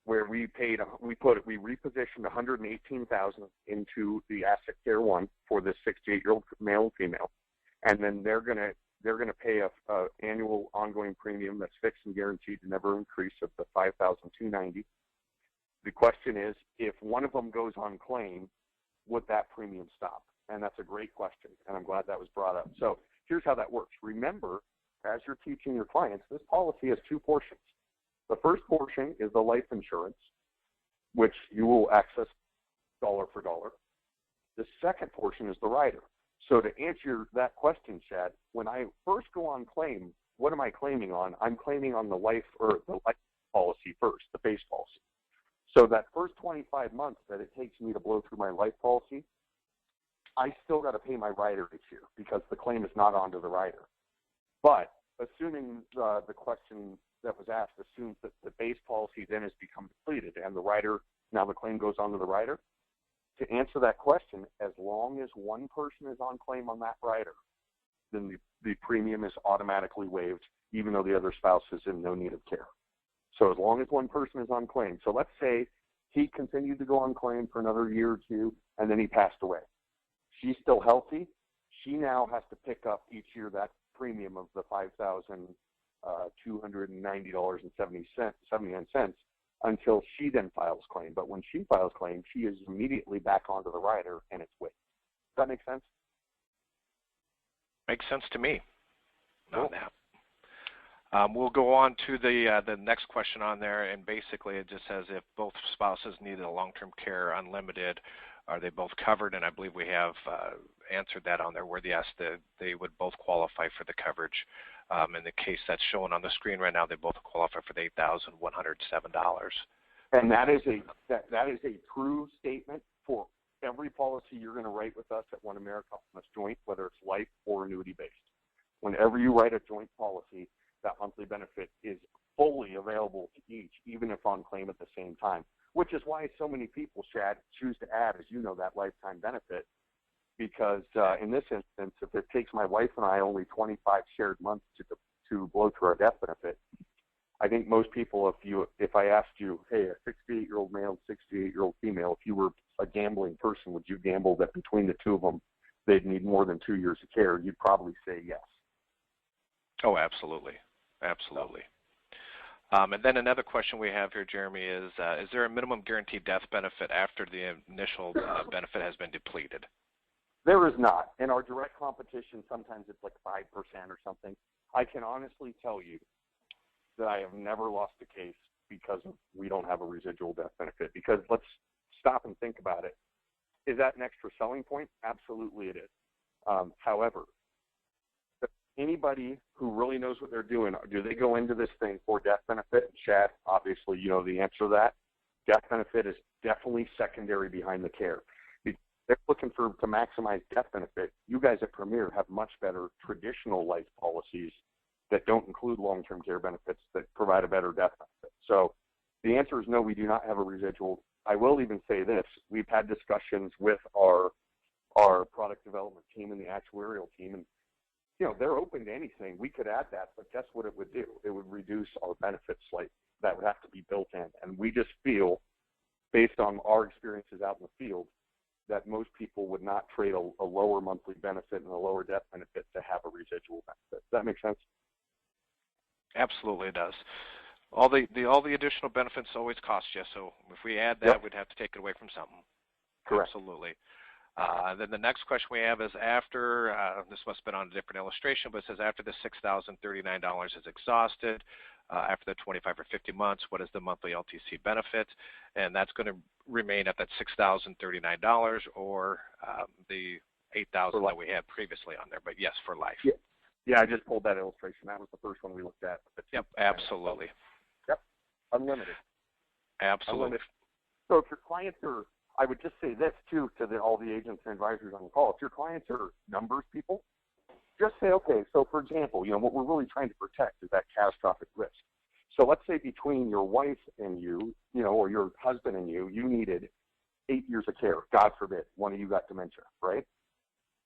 where we repositioned $118,000 into the Asset Care One for this 68-year-old male and female, and then they're gonna pay a annual ongoing premium that's fixed and guaranteed to never increase of the $5,290. The question is, if one of them goes on claim, would that premium stop? And that's a great question, and I'm glad that was brought up. So here's how that works. Remember, as you're teaching your clients, this policy has 2 portions. The first portion is the life insurance, which you will access dollar for dollar. The second portion is the rider. So to answer that question, Chad, when I first go on claim, what am I claiming on? I'm claiming on the life policy first, the base policy. So that first 25 months that it takes me to blow through my life policy, I still got to pay my rider each year because the claim is not onto the rider. But assuming the question that was asked assumes that the base policy then has become depleted and the rider, now the claim goes on to the rider, to answer that question, as long as one person is on claim on that rider, then the premium is automatically waived, even though the other spouse is in no need of care. So as long as one person is on claim. So let's say he continued to go on claim for another year or two, and then he passed away. She's still healthy. She now has to pick up each year that premium of the $5,290.79 until she then files claim. But when she files claim, she is immediately back onto the rider, and it's waived. Does that make sense? Makes sense to me. Cool. On that. We'll go on to the next question on there, and basically it just says if both spouses needed a long-term care unlimited, are they both covered? And I believe we have answered that on there, where yes, they would both qualify for the coverage. In the case that's shown on the screen right now, they both qualify for the $8,107. And that is a true statement for every policy you're going to write with us at One America on joint, whether it's life or annuity based. Whenever you write a joint policy, that monthly benefit is fully available to each, even if on claim at the same time, which is why so many people, Shad, choose to add, as you know, that lifetime benefit. Because in this instance, if it takes my wife and I only 25 shared months to blow through our death benefit, I think most people, if I asked you, hey, a 68-year-old male, 68-year-old female, if you were a gambling person, would you gamble that between the two of them, they'd need more than 2 years of care? You'd probably say yes. Oh, absolutely. Absolutely. And then another question we have here, Jeremy, is there a minimum guaranteed death benefit after the initial benefit has been depleted? There is not. In our direct competition, sometimes it's like 5% or something. I can honestly tell you that I have never lost a case because we don't have a residual death benefit. Because let's stop and think about it. Is that an extra selling point? Absolutely it is. However, anybody who really knows what they're doing, do they go into this thing for death benefit? Chad, obviously you know the answer to that. Death benefit is definitely secondary behind the care. They're looking to maximize death benefit. You guys at Premier have much better traditional life policies that don't include long-term care benefits that provide a better death benefit. So the answer is no, we do not have a residual. I will even say this. We've had discussions with our product development team and the actuarial team, and they're open to anything. We could add that, but guess what it would do? It would reduce our benefits slightly. That would have to be built in. And we just feel, based on our experiences out in the field, that most people would not trade a lower monthly benefit and a lower death benefit to have a residual benefit. Does that make sense? Absolutely, it does. All the additional benefits always cost you, so if we add that, Yep. we'd have to take it away from something. Correct. Absolutely. Then the next question we have is after, this must have been on a different illustration, but it says after the $6,039 is exhausted, after the 25 or 50 months, what is the monthly LTC benefit? And that's going to remain at that $6,039 or the $8,000 that we had previously on there, but yes, for life. Yeah, I just pulled that illustration. That was the first one we looked at. Yep, absolutely. Yep, unlimited. Absolutely. Unlimited. So if your clients are, I would just say this too to all the agents and advisors on the call, if your clients are numbers people, just say, okay, so for example, what we're really trying to protect is that catastrophic risk. So let's say between your wife and you, or your husband and you needed 8 years of care. God forbid, one of you got dementia, right?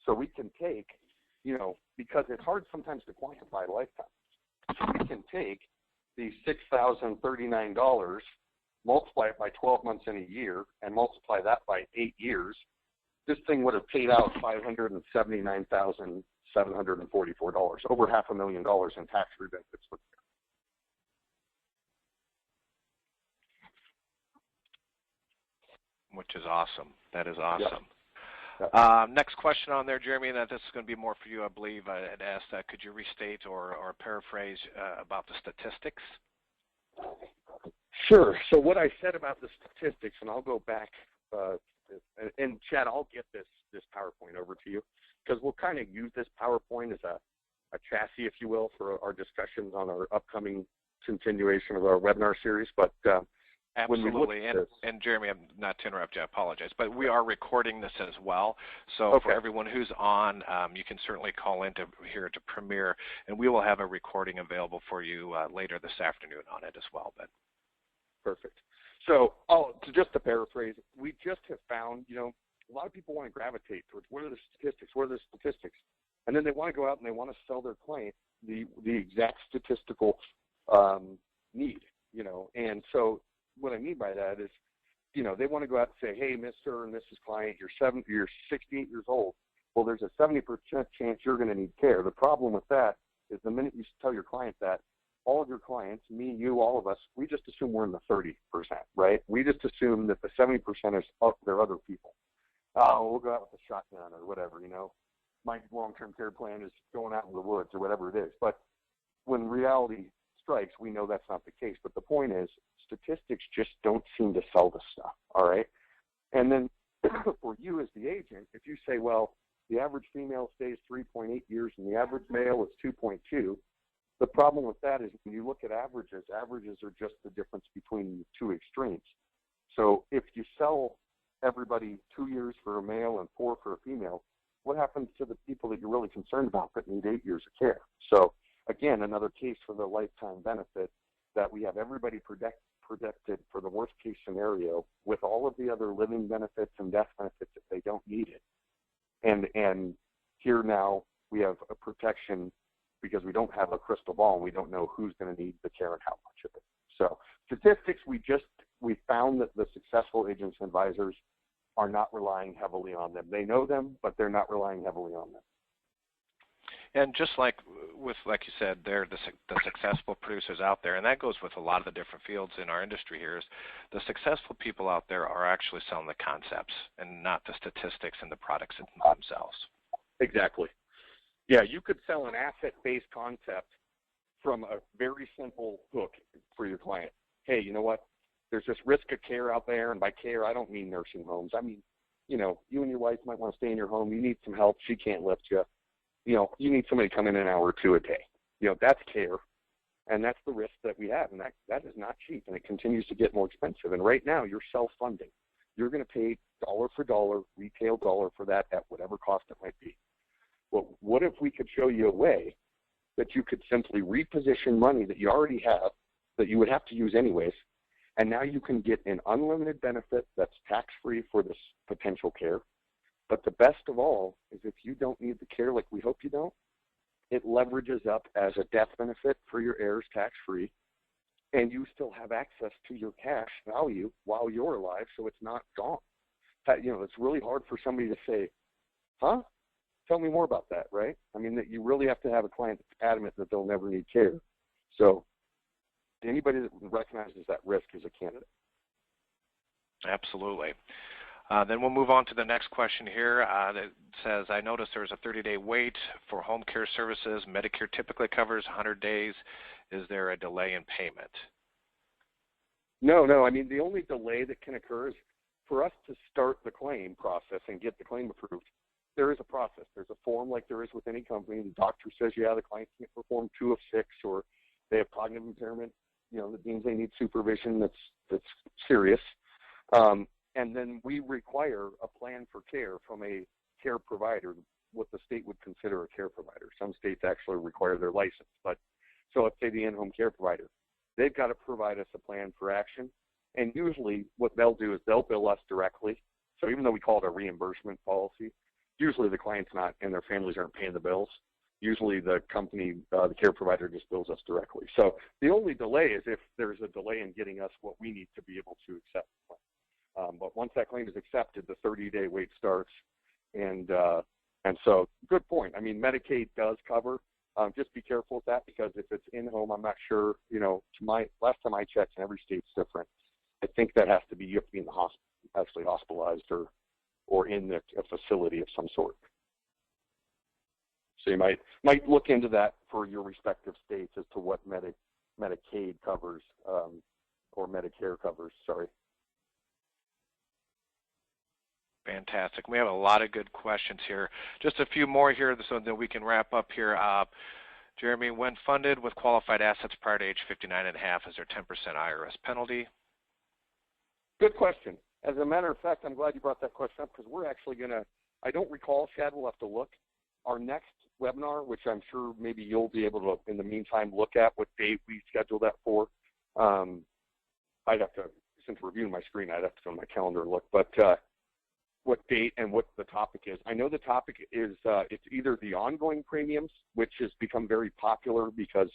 So we can take, because it's hard sometimes to quantify lifetime. So we can take the $6,039, multiply it by 12 months in a year, and multiply that by 8 years. This thing would have paid out $579,744, over $500,000 in tax-free benefits. Which is awesome. That is awesome. Yep. Next question on there, Jeremy, and this is going to be more for you, I believe. I had asked, could you restate or paraphrase about the statistics? Sure. So what I said about the statistics, and I'll go back, and Chad, I'll get this PowerPoint over to you, because we'll kind of use this PowerPoint as a chassis, if you will, for our discussions on our upcoming continuation of our webinar series. But absolutely, and Jeremy, I'm not to interrupt you, I apologize, but we are recording this as well. So okay. For everyone who's on, you can certainly call in here to Premier, and we will have a recording available for you later this afternoon on it as well. But perfect. So, just to paraphrase, we just have found, a lot of people want to gravitate towards what are the statistics, and then they want to go out and they want to sell their client the exact statistical need, and so what I mean by that is, they want to go out and say, hey, Mr. and Mrs. Client, you're 68 years old. Well, there's a 70% chance you're going to need care. The problem with that is the minute you tell your client that, all of your clients, me, you, all of us, we just assume we're in the 30%, right? We just assume that the 70% is they're other people. Oh, we'll go out with a shotgun or whatever, My long-term care plan is going out in the woods or whatever it is. But when reality strikes, we know that's not the case. But the point is, statistics just don't seem to sell the stuff, all right? And then for you as the agent, if you say, well, the average female stays 3.8 years and the average male is 2.2, the problem with that is when you look at averages are just the difference between the two extremes. So if you sell everybody 2 years for a male and 4 for a female, what happens to the people that you're really concerned about that need 8 years of care? So again, another case for the lifetime benefit. that we have everybody protected for the worst case scenario with all of the other living benefits and death benefits if they don't need it. And here now we have a protection because we don't have a crystal ball and we don't know who's going to need the care and how much of it. So statistics, we found that the successful agents and advisors are not relying heavily on them. They know them, but they're not relying heavily on them. And just like you said, they're the successful producers out there, and that goes with a lot of the different fields in our industry here, is the successful people out there are actually selling the concepts and not the statistics and the products themselves. Exactly. Yeah, you could sell an asset-based concept from a very simple hook for your client. Hey, you know what? There's this risk of care out there, and by care, I don't mean nursing homes. I mean, you know, you and your wife might want to stay in your home. You need some help. She can't lift you. You know, you need somebody to come in an hour or two a day. You know, that's care, and that's the risk that we have, and that is not cheap, and it continues to get more expensive. And right now, you're self-funding. You're going to pay dollar for dollar, retail dollar for that at whatever cost it might be. Well, what if we could show you a way that you could simply reposition money that you already have, that you would have to use anyways, and now you can get an unlimited benefit that's tax-free for this potential care. But the best of all is if you don't need the care like we hope you don't, it leverages up as a death benefit for your heirs tax-free, and you still have access to your cash value while you're alive, so it's not gone. You know, it's really hard for somebody to say, huh? Tell me more about that, right? I mean, that you really have to have a client that's adamant that they'll never need care. So anybody that recognizes that risk is a candidate. Absolutely. Then we'll move on to the next question here that says, I noticed there's a 30-day wait for home care services. Medicare typically covers 100 days. Is there a delay in payment? No. I mean, the only delay that can occur is for us to start the claim process and get the claim approved. There is a process. There's a form like there is with any company. The doctor says, yeah, the client can't perform 2 of 6, or they have cognitive impairment. You know, that means they need supervision that's serious. And then we require a plan for care from a care provider, what the state would consider a care provider. Some states actually require their license. But so let's say the in-home care provider, they've got to provide us a plan for action. And usually what they'll do is they'll bill us directly. So even though we call it a reimbursement policy, usually the client's not and their families aren't paying the bills. Usually the company, the care provider, just bills us directly. So the only delay is if there's a delay in getting us what we need to be able to accept the claim. But once that claim is accepted, the 30-day wait starts. And so, good point. I mean, Medicaid does cover. Just be careful with that, because if it's in-home, I'm not sure. You know, last time I checked, and every state's different. I think that has to be, you have to be in the hospital, actually hospitalized, or in a facility of some sort. So you might look into that for your respective states as to what Medicaid covers, or Medicare covers. Sorry. Fantastic. We have a lot of good questions here. Just a few more here so that we can wrap up here. Jeremy, when funded with qualified assets prior to age 59 and a half, is there 10% IRS penalty? Good question. As a matter of fact, I'm glad you brought that question up, because we're actually going to, I don't recall, Chad, we'll have to look. Our next webinar, which I'm sure maybe you'll be able to, in the meantime, look at what date we scheduled that for. I'd have to, since reviewing my screen, I'd have to go on my calendar and look. But what date and what the topic is. I know the topic is it's either the ongoing premiums, which has become very popular because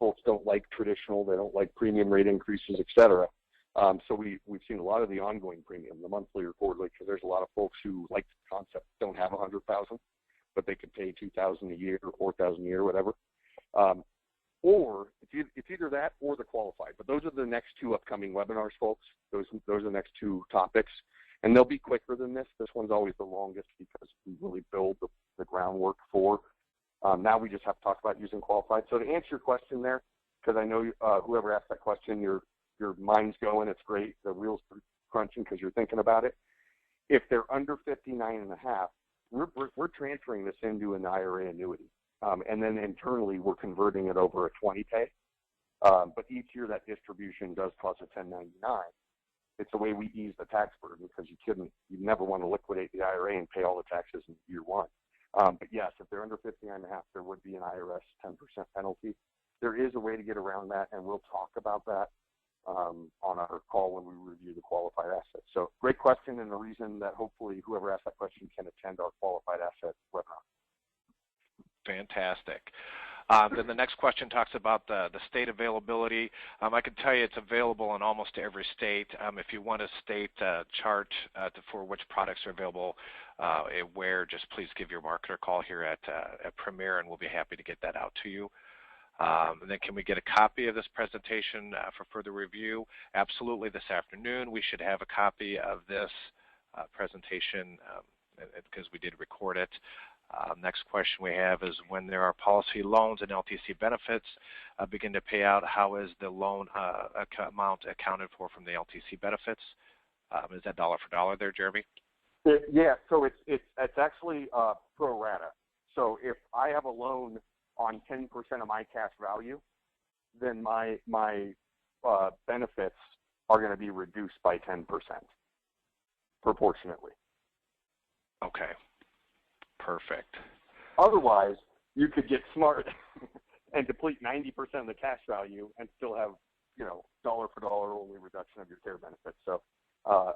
folks don't like traditional, they don't like premium rate increases, et cetera. So we've seen a lot of the ongoing premium, the monthly or quarterly, because there's a lot of folks who like the concept, don't have $100,000, but they could pay $2,000 a year or $4,000 a year, whatever. Or it's either that or the qualified. But those are the next 2 upcoming webinars, folks. Those are the next 2 topics. And they'll be quicker than this. This one's always the longest because we really build the groundwork for. Now we just have to talk about using qualified. So to answer your question there, because I know whoever asked that question, your mind's going, it's great. The wheels are crunching because you're thinking about it. If they're under 59 and a half, we're transferring this into an IRA annuity. And then internally, we're converting it over a 20-pay. But each year that distribution does cost a 1099. It's the way we ease the tax burden, because you never want to liquidate the IRA and pay all the taxes in year 1. But yes, if they're under 59 and a half, there would be an IRS 10% penalty. there is a way to get around that, and we'll talk about that on our call when we review the qualified assets. So great question, and the reason that hopefully whoever asked that question can attend our qualified asset webinar. Fantastic. Then the next question talks about the state availability. I can tell you it's available in almost every state. If you want a state chart for which products are available where, just please give your marketer a call here at Premier, and we'll be happy to get that out to you. And then can we get a copy of this presentation for further review? Absolutely. This afternoon we should have a copy of this presentation because we did record it. Next question we have is, when there are policy loans and LTC benefits begin to pay out, how is the loan amount accounted for from the LTC benefits? Is that dollar for dollar there, Jeremy? Yeah, so it's actually pro rata. So if I have a loan on 10% of my cash value, then my benefits are going to be reduced by 10% proportionately. Okay. Perfect. Otherwise, you could get smart and deplete 90% of the cash value and still have, dollar for dollar only reduction of your care benefits. So,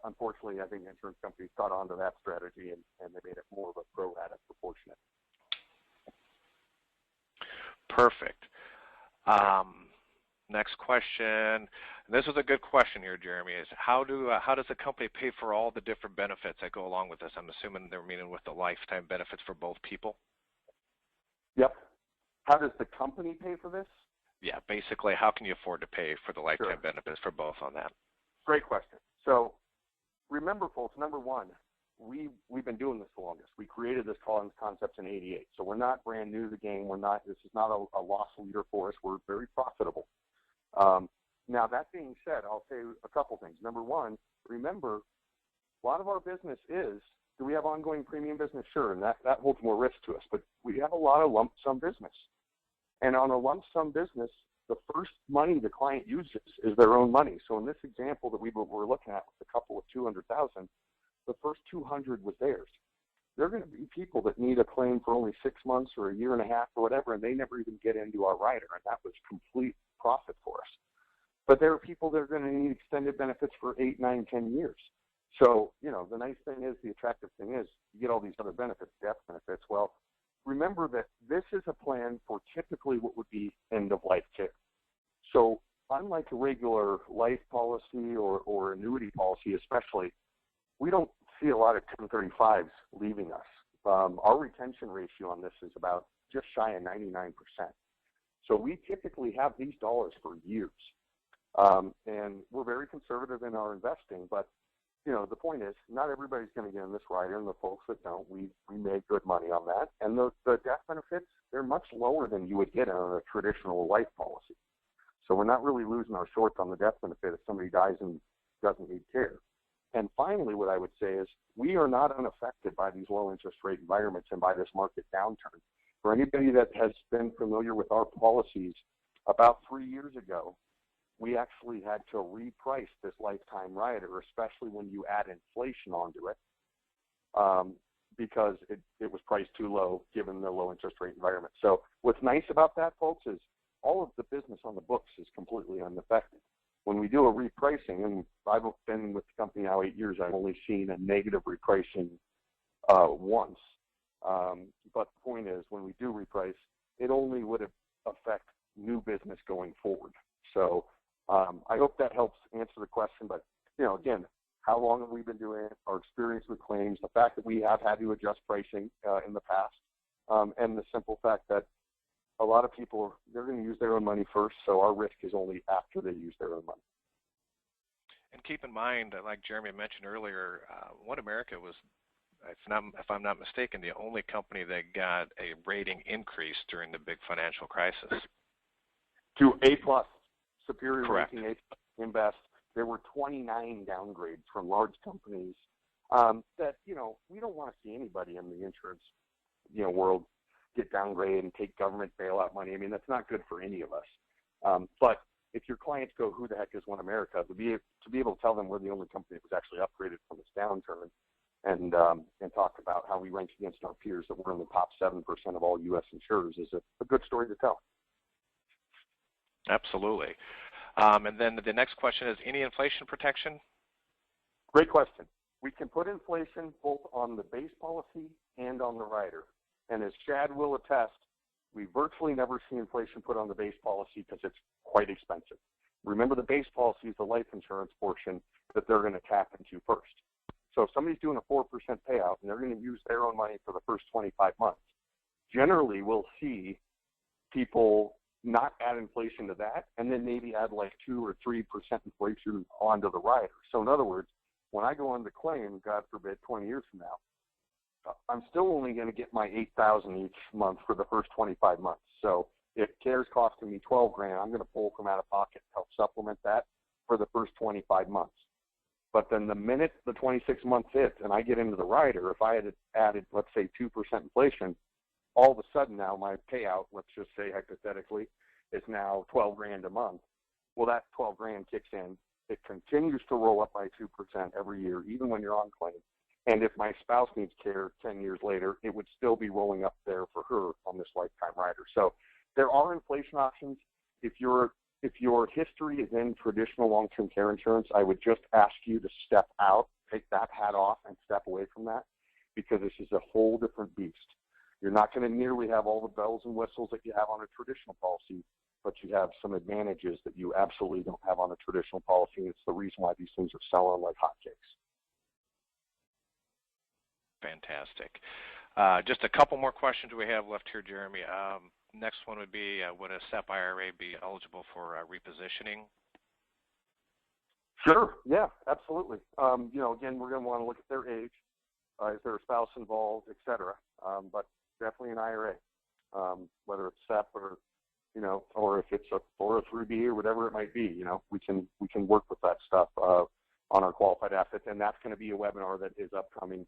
unfortunately, I think insurance companies caught on to that strategy and they made it more of a pro rata proportionate. Perfect. Next question. This is a good question here, Jeremy. Is how does the company pay for all the different benefits that go along with this? I'm assuming they're meaning with the lifetime benefits for both people. Yep. How does the company pay for this? Yeah, basically, how can you afford to pay for the lifetime benefits for both on that? Great question. So remember, folks, number one, we've been doing this the longest. We created this concept in '88, so we're not brand new to the game. This is not a loss leader for us. We're very profitable. Now, that being said, I'll say a couple things. Number one, remember, a lot of our business do we have ongoing premium business? Sure, and that holds more risk to us, but we have a lot of lump sum business. And on a lump sum business, the first money the client uses is their own money. So in this example that we were looking at with a couple of 200,000, the first 200 was theirs. There are going to be people that need a claim for only 6 months or a year and a half or whatever, and they never even get into our rider, and that was complete profit for us. But there are people that are going to need extended benefits for 8, 9, 10 years. So, the nice thing is, the attractive thing is, you get all these other benefits, death benefits. Well, remember that this is a plan for typically what would be end-of-life care. So unlike a regular life policy or annuity policy especially, we don't see a lot of 1035s leaving us. Our retention ratio on this is about just shy of 99%. So we typically have these dollars for years. And we're very conservative in our investing, but the point is, not everybody's going to get in this rider, and the folks that don't, we made good money on that. And the death benefits, they're much lower than you would get on a traditional life policy. So we're not really losing our shorts on the death benefit if somebody dies and doesn't need care. And finally, what I would say is, we are not unaffected by these low interest rate environments and by this market downturn. For anybody that has been familiar with our policies, about 3 years ago, we actually had to reprice this lifetime rider, especially when you add inflation onto it, because it was priced too low given the low interest rate environment. So what's nice about that, folks, is all of the business on the books is completely unaffected. When we do a repricing, and I've been with the company now 8 years, I've only seen a negative repricing once. But the point is, when we do reprice, it only would affect new business going forward. So I hope that helps answer the question. But, again, how long have we been doing it, our experience with claims, the fact that we have had to adjust pricing in the past, and the simple fact that a lot of people, they're going to use their own money first, so our risk is only after they use their own money. And keep in mind, like Jeremy mentioned earlier, One America was, if I'm not mistaken, the only company that got a rating increase during the big financial crisis. To A+, superior Correct. Rating, A+, Invest. There were 29 downgrades from large companies that, we don't want to see anybody in the insurance, world get downgraded and take government bailout money. I mean, that's not good for any of us. But if your clients go, who the heck is One America, to be able to tell them we're the only company that was actually upgraded from this downturn, and talk about how we rank against our peers, that we're in the top 7% of all U.S. insurers, is a good story to tell. Absolutely. And then the next question is, any inflation protection? Great question. We can put inflation both on the base policy and on the rider. And as Chad will attest, we virtually never see inflation put on the base policy because it's quite expensive. Remember, the base policy is the life insurance portion that they're going to tap into first. So if somebody's doing a 4% payout and they're going to use their own money for the first 25 months, generally we'll see people not add inflation to that and then maybe add like 2 or 3% inflation onto the rider. So in other words, when I go on the claim, God forbid, 20 years from now, I'm still only going to get my $8,000 each month for the first 25 months. So if care's costing me $12,000, I'm going to pull from out of pocket to help supplement that for the first 25 months. But then the minute the 26 months hits and I get into the rider, if I had added, let's say, 2% inflation, all of a sudden now my payout, let's just say hypothetically, is now $12,000 a month. Well, that $12,000 kicks in. It continues to roll up by 2% every year, even when you're on claim. And if my spouse needs care 10 years later, it would still be rolling up there for her on this lifetime rider. So there are inflation options. If your history is in traditional long-term care insurance, I would just ask you to step out, take that hat off, and step away from that, because this is a whole different beast. You're not going to nearly have all the bells and whistles that you have on a traditional policy, but you have some advantages that you absolutely don't have on a traditional policy, and it's the reason why these things are selling like hotcakes. Fantastic. Just a couple more questions we have left here, Jeremy. Next one would be, would a SEP IRA be eligible for repositioning? Sure. Yeah, absolutely. Again, we're going to want to look at their age, is there a spouse involved, et cetera. But definitely an IRA, whether it's SEP or, or if it's a 403B or whatever it might be, we can work with that stuff on our qualified assets, and that's going to be a webinar that is upcoming.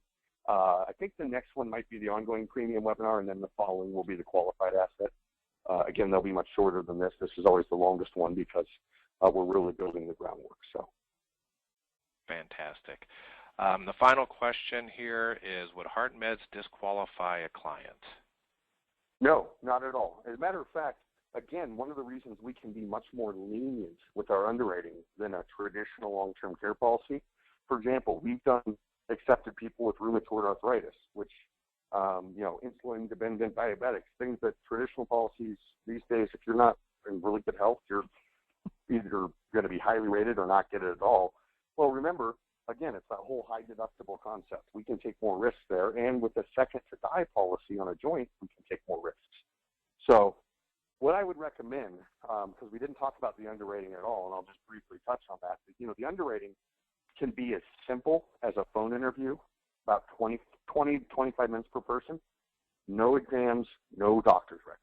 I think the next one might be the ongoing premium webinar, and then the following will be the qualified asset. Again, they'll be much shorter than this. This is always the longest one because we're really building the groundwork. So, fantastic. The final question here is, would Heart Meds disqualify a client? No, not at all. As a matter of fact, again, one of the reasons we can be much more lenient with our underwriting than a traditional long-term care policy. For example, we've accepted people with rheumatoid arthritis, which, insulin-dependent diabetics, things that traditional policies these days, if you're not in really good health, you're either going to be highly rated or not get it at all. Well, remember, again, it's that whole high deductible concept. We can take more risks there, and with a second to die policy on a joint, we can take more risks. So what I would recommend, because we didn't talk about the underwriting at all, and I'll just briefly touch on that, the underwriting can be as simple as a phone interview, about 20 to 25 minutes per person, no exams, no doctor's records.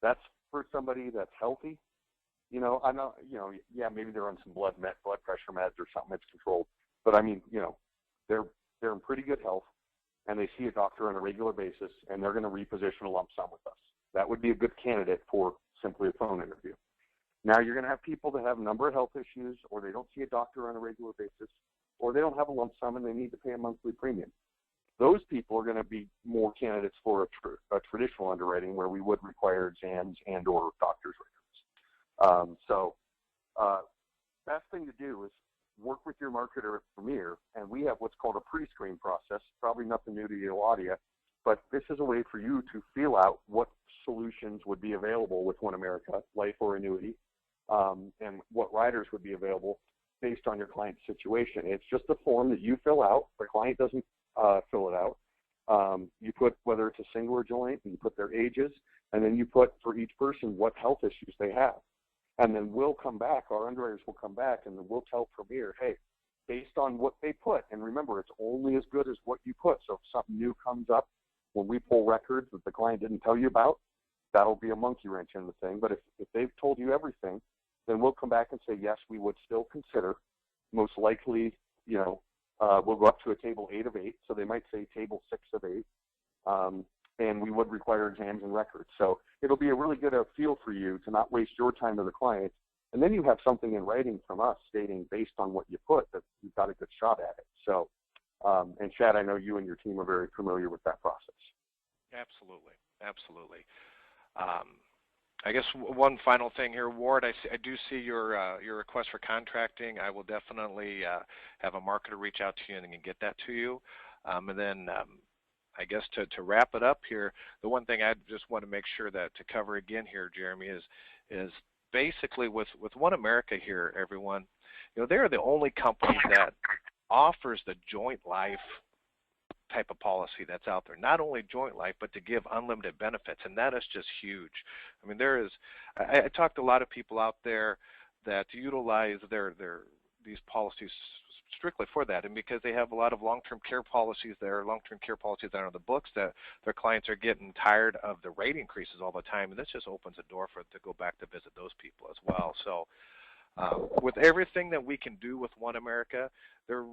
That's for somebody that's healthy. I know, yeah, maybe they're on some blood pressure meds or something that's controlled, but I mean, they're in pretty good health, and they see a doctor on a regular basis, and they're going to reposition a lump sum with us. That would be a good candidate for simply a phone interview. Now, you're going to have people that have a number of health issues, or they don't see a doctor on a regular basis, or they don't have a lump sum and they need to pay a monthly premium. Those people are going to be more candidates for a traditional underwriting where we would require exams and or doctor's records. Best thing to do is work with your marketer at Premier, and we have what's called a pre-screen process. Probably nothing new to you, Audia, but this is a way for you to feel out what solutions would be available with One America, life or annuity, and what riders would be available based on your client's situation. It's just a form that you fill out. The client doesn't fill it out. You put whether it's a single or joint, and you put their ages, and then you put for each person what health issues they have. And then we'll come back, our underwriters will come back, and then we'll tell Premier, hey, based on what they put, and remember, it's only as good as what you put. So if something new comes up, when we pull records that the client didn't tell you about, that'll be a monkey wrench in the thing. But if they've told you everything, then we'll come back and say, yes, we would still consider. Most likely, we'll go up to a table 8 of 8. So they might say table 6 of 8. And we would require exams and records. So it'll be a really good feel for you to not waste your time to the client. And then you have something in writing from us stating based on what you put that you've got a good shot at it. So, and Chad, I know you and your team are very familiar with that process. Absolutely. Absolutely. I guess one final thing here, Ward. I do see your request for contracting. I will definitely have a marketer reach out to you and get that to you. And then I guess to wrap it up here, the one thing I just want to make sure that to cover again here, Jeremy, is basically with One America here, everyone. They're the only company that offers the joint life type of policy that's out there. Not only joint life, but to give unlimited benefits, and that is just huge. I mean, I talked to a lot of people out there that utilize these policies strictly for that, and because they have a lot of long-term care policies that are on the books, that their clients are getting tired of the rate increases all the time, and this just opens a door for it to go back to visit those people as well. So with everything that we can do with One America, there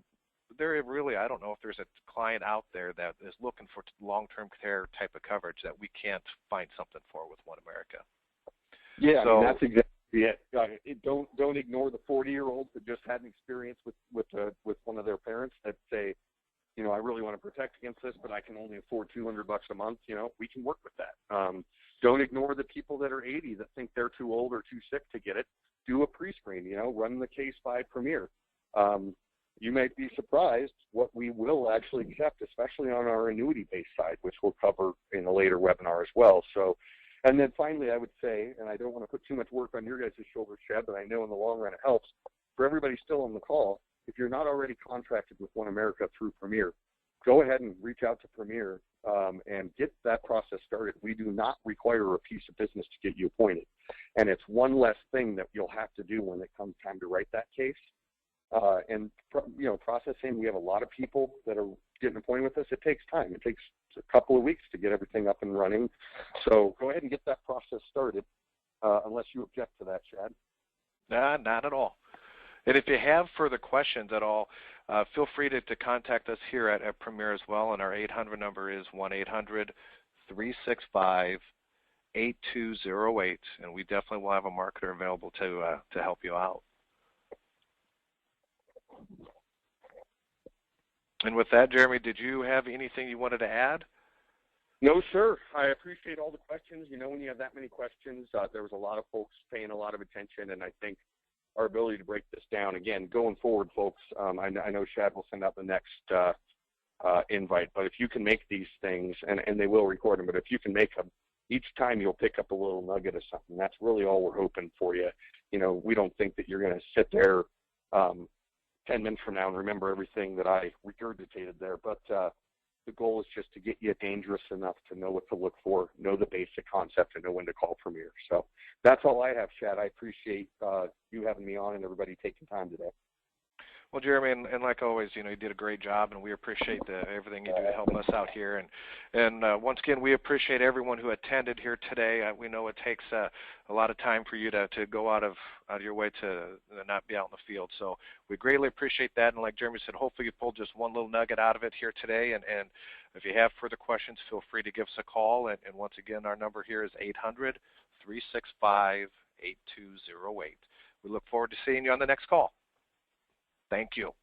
really, I don't know if there's a client out there that is looking for long-term care type of coverage that we can't find something for with One America. Yeah, so, I mean, that's exactly it. Don't ignore the 40-year-olds that just had an experience with one of their parents that say, I really want to protect against this, but I can only afford $200 a month. We can work with that. Don't ignore the people that are 80 that think they're too old or too sick to get it. Do a pre-screen. Run the case by Premier. You might be surprised what we will actually accept, especially on our annuity-based side, which we'll cover in a later webinar as well. So, and then finally, I would say, and I don't want to put too much work on your guys' shoulders, Chad, but I know in the long run it helps. For everybody still on the call, if you're not already contracted with One America through Premier, go ahead and reach out to Premier and get that process started. We do not require a piece of business to get you appointed. And it's one less thing that you'll have to do when it comes time to write that case. Processing, we have a lot of people that are getting appointed with us. It takes time. It takes a couple of weeks to get everything up and running. So go ahead and get that process started, unless you object to that, Chad. Nah, not at all. And if you have further questions at all, feel free to contact us here at Premier as well. And our 800 number is 1-800-365-8208. And we definitely will have a marketer available to help you out. And with that, Jeremy, did you have anything you wanted to add? No, sir. I appreciate all the questions. When you have that many questions, there was a lot of folks paying a lot of attention, and I think our ability to break this down, again, going forward, folks, I know Shad will send out the next invite, but if you can make these things, and they will record them, but if you can make them, each time you'll pick up a little nugget of something. That's really all we're hoping for you. We don't think that you're going to sit there 10 minutes from now and remember everything that I regurgitated there, but the goal is just to get you dangerous enough to know what to look for, know the basic concept, and know when to call Premier. So that's all I have, Chad. I appreciate you having me on and everybody taking time today. Well, Jeremy, and like always, you did a great job, and we appreciate everything you do to help us out here. And once again, we appreciate everyone who attended here today. We know it takes a lot of time for you to go out of your way to not be out in the field. So we greatly appreciate that. And like Jeremy said, hopefully you pulled just one little nugget out of it here today. And if you have further questions, feel free to give us a call. And once again, our number here is 800-365-8208. We look forward to seeing you on the next call. Thank you.